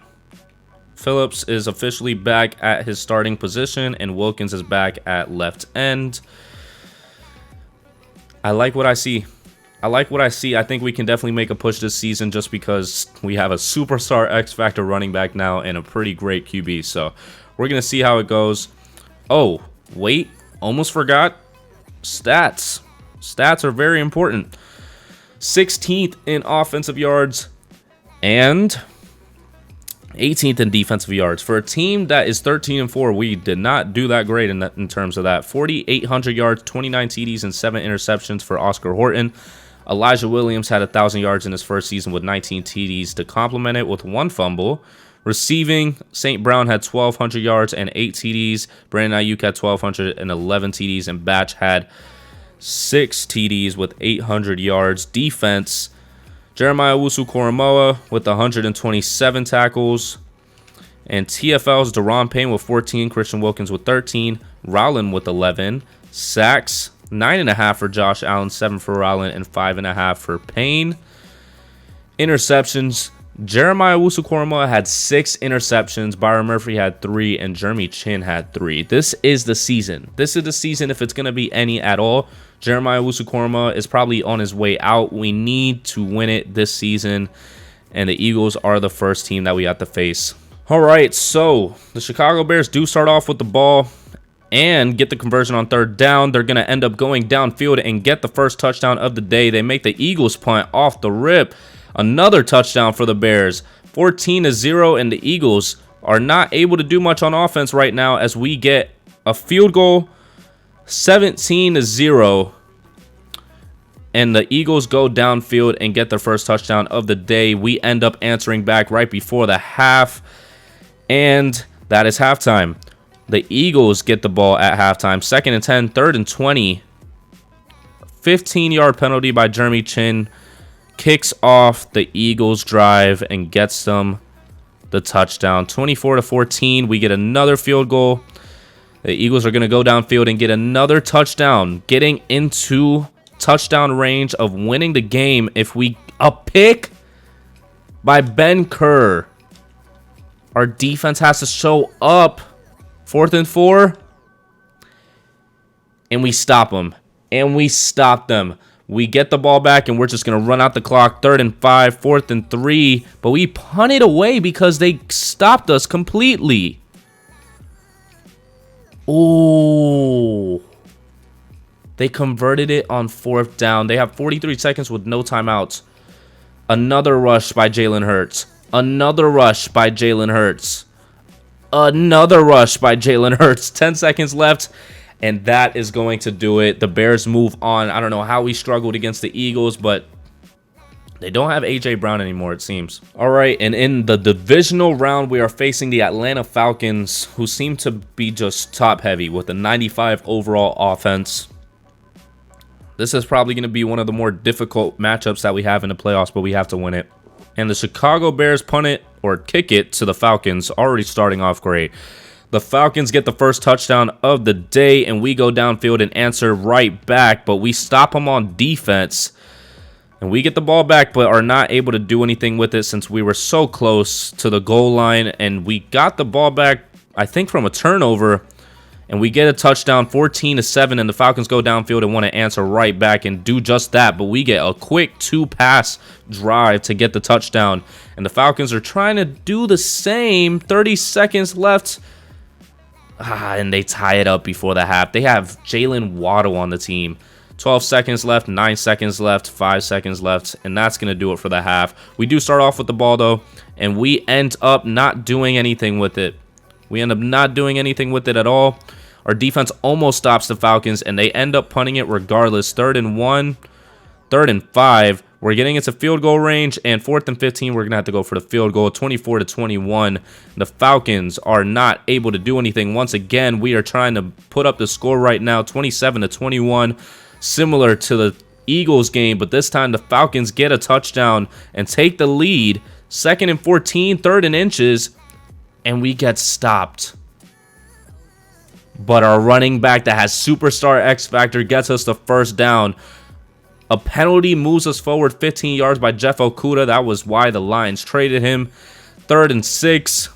Phillips is officially back at his starting position, and Wilkins is back at left end. I like what I see. I think we can definitely make a push this season just because we have a superstar X Factor running back now and a pretty great QB. So we're going to see how it goes. Oh, wait. Almost forgot. Stats. Stats are very important. 16th in offensive yards and 18th in defensive yards. For a team that is 13-4, we did not do that great in terms of that. 4,800 yards, 29 TDs, and 7 interceptions for Oscar Horton. Elijah Williams had 1,000 yards in his first season with 19 TDs to complement it with 1 fumble. Receiving, St. Brown had 1,200 yards and 8 TDs. Brandon Ayuk had 1,211 TDs, and Batch had 6 TDs with 800 yards. Defense, Jeremiah Owusu-Koramoah with 127 tackles. And TFL's Deron Payne with 14, Christian Wilkins with 13, Rowland with 11. Sacks, 9.5 for Josh Allen, 7 for Rowland, and 5.5 for Payne. Interceptions, Jeremiah Owusu-Koramoah had 6 interceptions, Byron Murphy had 3, and Jeremy Chin had 3. This is the season. This is the season if it's going to be any at all. Jeremiah Owusu-Koramoah is probably on his way out. We need to win it this season, and the Eagles are the first team that we have to face. All right, so the Chicago Bears do start off with the ball and get the conversion on 3rd down. They're going to end up going downfield and get the first touchdown of the day. They make the Eagles punt off the rip. Another touchdown for the Bears. 14-0, and the Eagles are not able to do much on offense right now as we get a field goal. 17-0. And the Eagles go downfield and get their first touchdown of the day. We end up answering back right before the half. And that is halftime. The Eagles get the ball at halftime. 2nd and 10, 3rd and 20. 15-yard penalty by Jeremy Chin. Kicks off the Eagles drive and gets them the touchdown. 24-14. We get another field goal. The Eagles are going to go downfield and get another touchdown. Getting into touchdown range of winning the game if we... A pick by Ben Kerr. Our defense has to show up. 4th and 4. And we stop them. And we stop them. We get the ball back, and we're just going to run out the clock. 3rd and 5, 4th and 3. But we punt it away because they stopped us completely. Oh. They converted it on 4th down. They have 43 seconds with no timeouts. Another rush by Jalen Hurts. Another rush by Jalen Hurts. Another rush by Jalen Hurts. 10 seconds left, and that is going to do it. The Bears move on. I don't know how we struggled against the Eagles, but they don't have A.J. Brown anymore, it seems. All right, and in the divisional round, we are facing the Atlanta Falcons, who seem to be just top-heavy with a 95 overall offense. This is probably going to be one of the more difficult matchups that we have in the playoffs, but we have to win it. And the Chicago Bears punt it or kick it to the Falcons, already starting off great. The Falcons get the first touchdown of the day, and we go downfield and answer right back, but we stop them on defense. And we get the ball back, but are not able to do anything with it since we were so close to the goal line. And we got the ball back, I think, from a turnover. And we get a touchdown, 14-7, and the Falcons go downfield and want to answer right back and do just that. But we get a quick 2-pass drive to get the touchdown. And the Falcons are trying to do the same. 30 seconds left. And they tie it up before the half. They have Jalen Waddle on the team. 12 seconds left, 9 seconds left, 5 seconds left, and that's going to do it for the half. We do start off with the ball, though, and we end up not doing anything with it. We end up not doing anything with it at all. Our defense almost stops the Falcons, and they end up punting it regardless. 3rd and 1, 3rd and 5. We're getting into field goal range, and 4th and 15, we're going to have to go for the field goal, 24-21. The Falcons are not able to do anything. Once again, we are trying to put up the score right now, 27-21, similar to the Eagles game, but this time the Falcons get a touchdown and take the lead. 2nd and 14, 3rd and inches, and we get stopped. But our running back that has superstar X Factor gets us the first down. A penalty moves us forward 15 yards by Jeff Okudah. That was why the Lions traded him. 3rd and 6.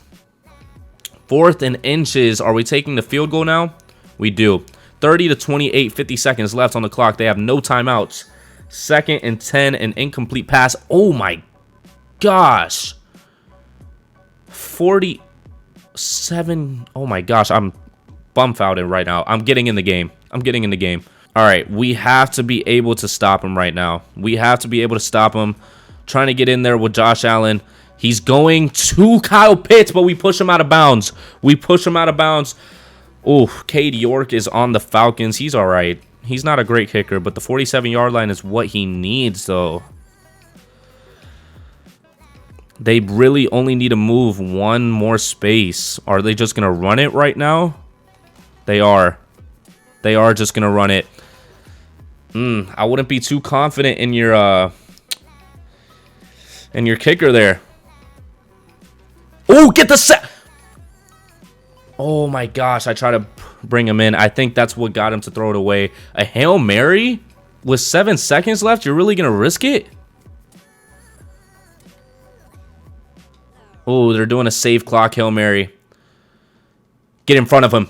4th and inches. Are we taking the field goal now? We do. 30-28, 50 seconds left on the clock. They have no timeouts. 2nd and 10, an incomplete pass. Oh my gosh. 47. Oh my gosh, I'm bumfounded right now. I'm getting in the game. All right, we have to be able to stop him right now. We have to be able to stop him. Trying to get in there with Josh Allen. He's going to Kyle Pitts, but we push him out of bounds. Oh, Cade York is on the Falcons. He's all right. He's not a great kicker, but the 47-yard line is what he needs, though. They really only need to move one more space. Are they just going to run it right now? They are. They are just going to run it. I wouldn't be too confident in your kicker there. Oh, get the set. Oh my gosh, I tried to bring him in. I think that's what got him to throw it away. A Hail Mary with 7 seconds left? You're really going to risk it? Oh, they're doing a save clock Hail Mary. Get in front of him.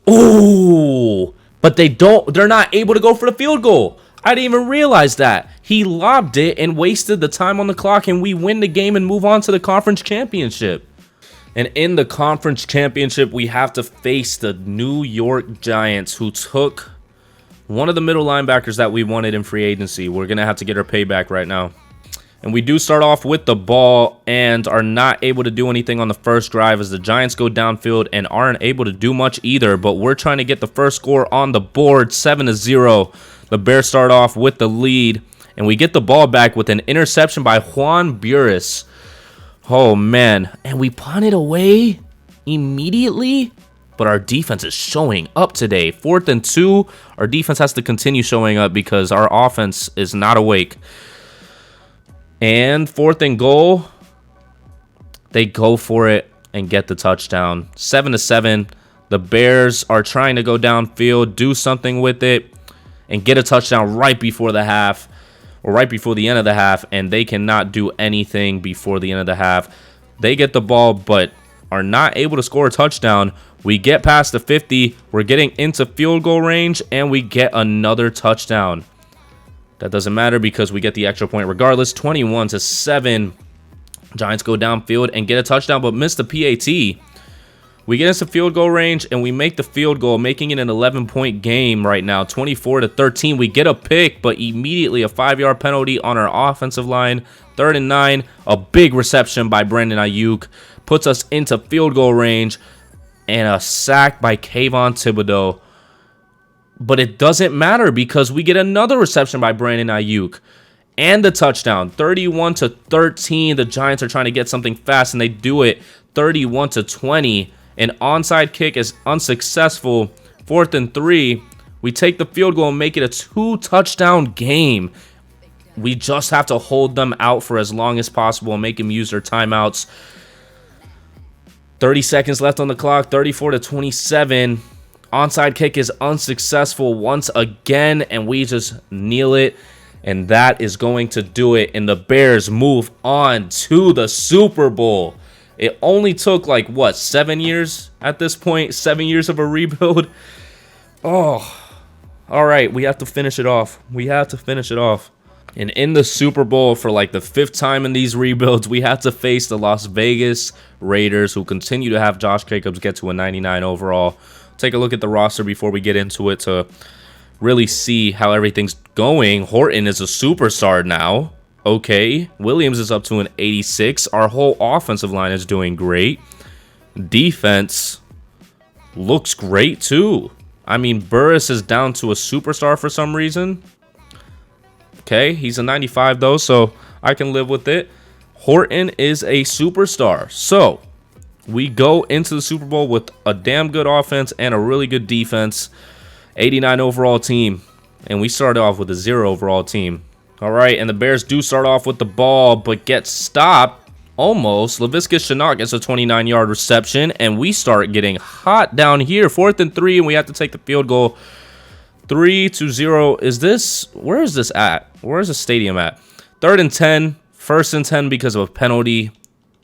Oh, but they're not able to go for the field goal. I didn't even realize that. He lobbed it and wasted the time on the clock, and we win the game and move on to the conference championship. And in the conference championship, we have to face the New York Giants, who took one of the middle linebackers that we wanted in free agency. We're going to have to get our payback right now. And we do start off with the ball and are not able to do anything on the first drive as the Giants go downfield and aren't able to do much either. But we're trying to get the first score on the board, 7-0. The Bears start off with the lead, and we get the ball back with an interception by Juan Burris. Oh, man. And we punt it away immediately. But our defense is showing up today. 4th and 2. Our defense has to continue showing up because our offense is not awake. And 4th and goal. They go for it and get the touchdown. 7-7. The Bears are trying to go downfield, do something with it, and get a touchdown right before the half. Or right before the end of the half, and they cannot do anything before the end of the half. They get the ball, but are not able to score a touchdown. We get past the 50. We're getting into field goal range, and we get another touchdown. That doesn't matter because we get the extra point regardless. 21-7. Giants go downfield and get a touchdown, but miss the PAT. We get into field goal range, and we make the field goal, making it an 11-point game right now, 24-13. We get a pick, but immediately a 5-yard penalty on our offensive line. 3rd and 9, a big reception by Brandon Ayuk puts us into field goal range, and a sack by Kayvon Thibodeau. But it doesn't matter because we get another reception by Brandon Ayuk and the touchdown. 31-13. The Giants are trying to get something fast, and they do it. 31-20. An onside kick is unsuccessful. 4th and 3. We take the field goal and make it a 2-touchdown game. We just have to hold them out for as long as possible and make them use their timeouts. 30 seconds left on the clock. 34-27. Onside kick is unsuccessful once again, and we just kneel it. And that is going to do it. And the Bears move on to the Super Bowl. It only took, like, what, 7 years at this point? 7 years of a rebuild? Oh, all right. We have to finish it off. We have to finish it off. And in the Super Bowl, for, like, the 5th time in these rebuilds, we have to face the Las Vegas Raiders, who continue to have Josh Jacobs get to a 99 overall. Take a look at the roster before we get into it to really see how everything's going. Horton is a superstar now. Okay, Williams is up to an 86. Our whole offensive line is doing great. Defense looks great too. I mean, Burris is down to a superstar for some reason. Okay, he's a 95 though, so I can live with it. Horton is a superstar. So we go into the Super Bowl with a damn good offense and a really good defense. 89 overall team, and we started off with a 0 overall team. All right, and the Bears do start off with the ball, but get stopped almost. Laviska Shenault gets a 29-yard reception, and we start getting hot down here. 4th and 3, and we have to take the field goal. 3-0. Is this, where is this at? Where is the stadium at? 3rd and 10, 1st and 10 because of a penalty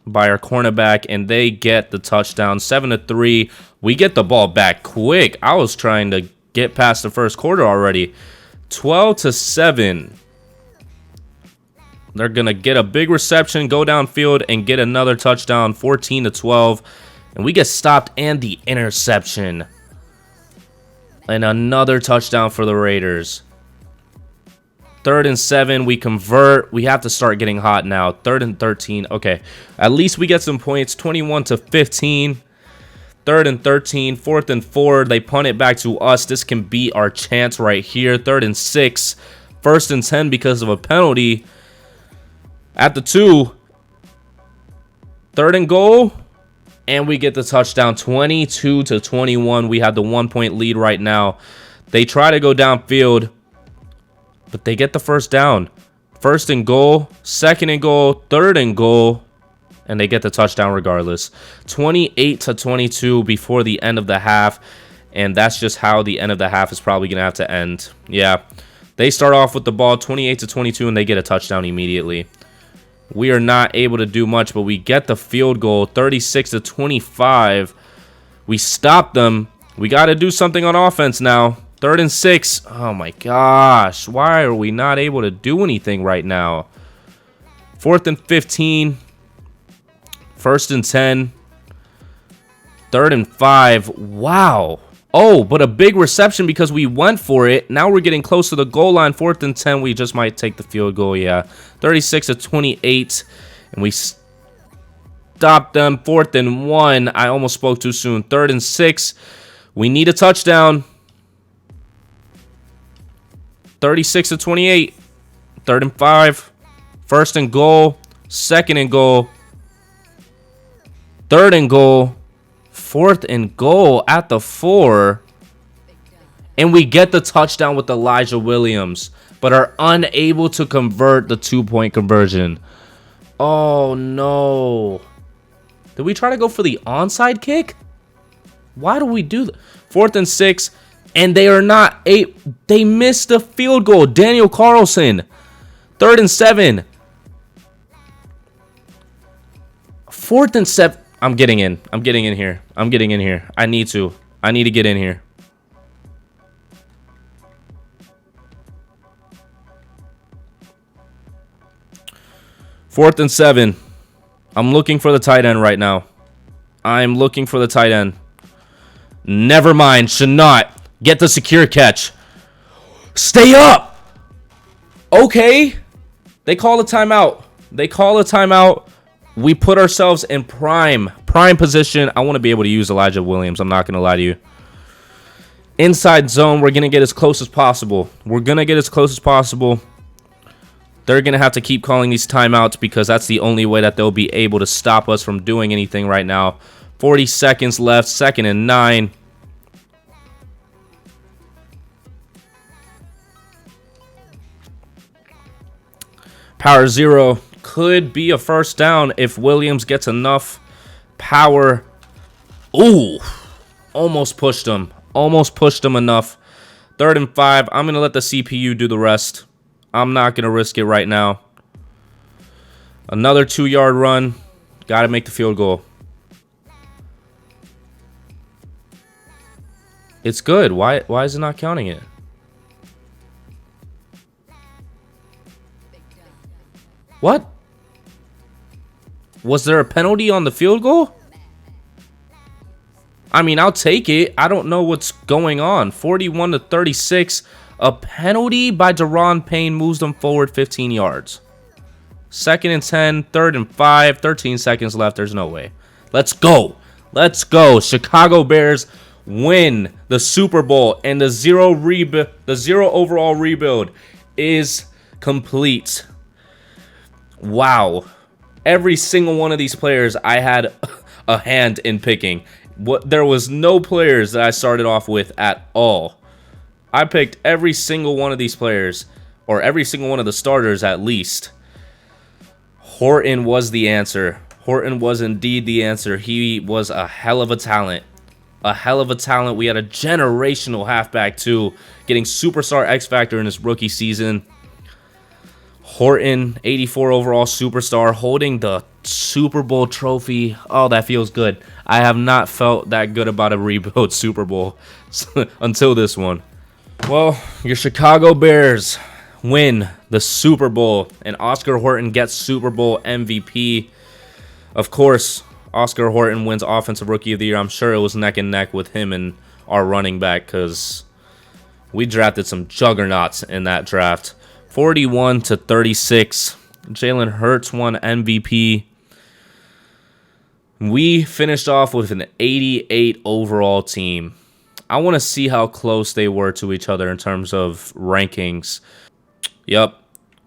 by our cornerback, and they get the touchdown. 7-3. We get the ball back quick. I was trying to get past the first quarter already. 12-7. They're going to get a big reception, go downfield, and get another touchdown, 14-12. And we get stopped and the interception. And another touchdown for the Raiders. 3rd and 7, we convert. We have to start getting hot now. 3rd and 13. Okay, at least we get some points. 21-15. 3rd and 13, 4th and 4. They punt it back to us. This can be our chance right here. 3rd and 6, 1st and 10 because of a penalty. At the 2, 3rd and goal, and we get the touchdown. 22-21. We have the 1-point lead right now. They try to go downfield, but they get the first down. 1st and goal, 2nd and goal, 3rd and goal, and they get the touchdown regardless. 28-22 before the end of the half, and that's just how the end of the half is probably going to have to end. Yeah, they start off with the ball 28-22, and they get a touchdown immediately. We are not able to do much, but we get the field goal 36-25. We stop them. We got to do something on offense now. 3rd and 6. Oh my gosh. Why are we not able to do anything right now? 4th and 15. 1st and 10. 3rd and 5. Wow. Oh, but a big reception because we went for it. Now we're getting close to the goal line. 4th and 10. We just might take the field goal. Yeah. 36-28. And we stop them. 4th and 1. I almost spoke too soon. 3rd and 6. We need a touchdown. 36-28. 3rd and 5. 1st and goal. 2nd and goal. 3rd and goal. 4th and goal at the 4. And we get the touchdown with Elijah Williams, but are unable to convert the 2-point conversion. Oh, no. Did we try to go for the onside kick? Why do we do that? 4th and 6, and they are not they missed the field goal. Daniel Carlson. 3rd and 7. 4th and 7. I'm getting in. I'm getting in here. I'm getting in here. I need to get in here. Fourth and 7. I'm looking for the tight end right now. I'm looking for the tight end. Never mind. Should not get the secure catch. Stay up. Okay. They call a timeout. They call a timeout. We put ourselves in prime position. I want to be able to use Elijah Williams. I'm not going to lie to you. Inside zone, we're going to get as close as possible. We're going to get as close as possible. They're going to have to keep calling these timeouts because that's the only way that they'll be able to stop us from doing anything right now. 40 seconds left, 2nd and 9. Power 0. Could be a first down if Williams gets enough power. Ooh, almost pushed him. Almost pushed him enough. 3rd and 5. I'm going to let the CPU do the rest. I'm not going to risk it right now. Another 2-yard run. Got to make the field goal. It's good. Why is it not counting it? What? Was there a penalty on the field goal? I mean, I'll take it. I don't know what's going on. 41-36. A penalty by Deron Payne moves them forward 15 yards. 2nd and 10, 3rd and 5, 13 seconds left. There's no way. Let's go. Let's go. Chicago Bears win the Super Bowl, and the zero overall rebuild is complete. Wow. Every single one of these players I had a hand in picking. There was no players that I started off with at all. I picked every single one of these players, or every single one of the starters at least. Horton was the answer. Horton was indeed the answer. He was a hell of a talent. A hell of a talent. We had a generational halfback too, getting superstar X Factor in his rookie season. Horton, 84 overall superstar, holding the Super Bowl trophy. Oh, that feels good. I have not felt that good about a rebuild Super Bowl until this one. Well, your Chicago Bears win the Super Bowl, and Oscar Horton gets Super Bowl MVP. Of course, Oscar Horton wins Offensive Rookie of the Year. I'm sure it was neck and neck with him and our running back because we drafted some juggernauts in that draft. 41-36. Jalen Hurts won MVP. We finished off with an 88 overall team. I want to see how close they were to each other in terms of rankings. Yep.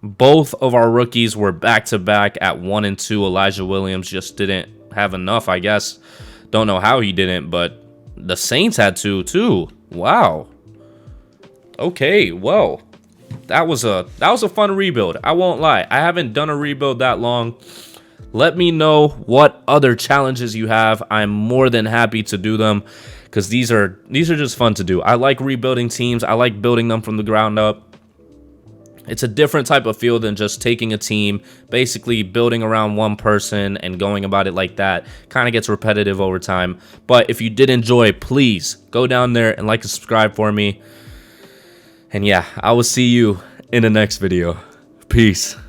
Both of our rookies were back-to-back at 1 and 2. Elijah Williams just didn't have enough, I guess. Don't know how he didn't, but the Saints had to too. Wow. Okay, well, that was a fun rebuild. I won't lie. I haven't done a rebuild that long. Let me know what other challenges you have. I'm more than happy to do them because these are just fun to do. I like rebuilding teams. I like building them from the ground up. It's a different type of feel than just taking a team, basically building around one person and going about it like that. Kind of gets repetitive over time. But if you did enjoy, please go down there and like and subscribe for me. And yeah, I will see you in the next video. Peace.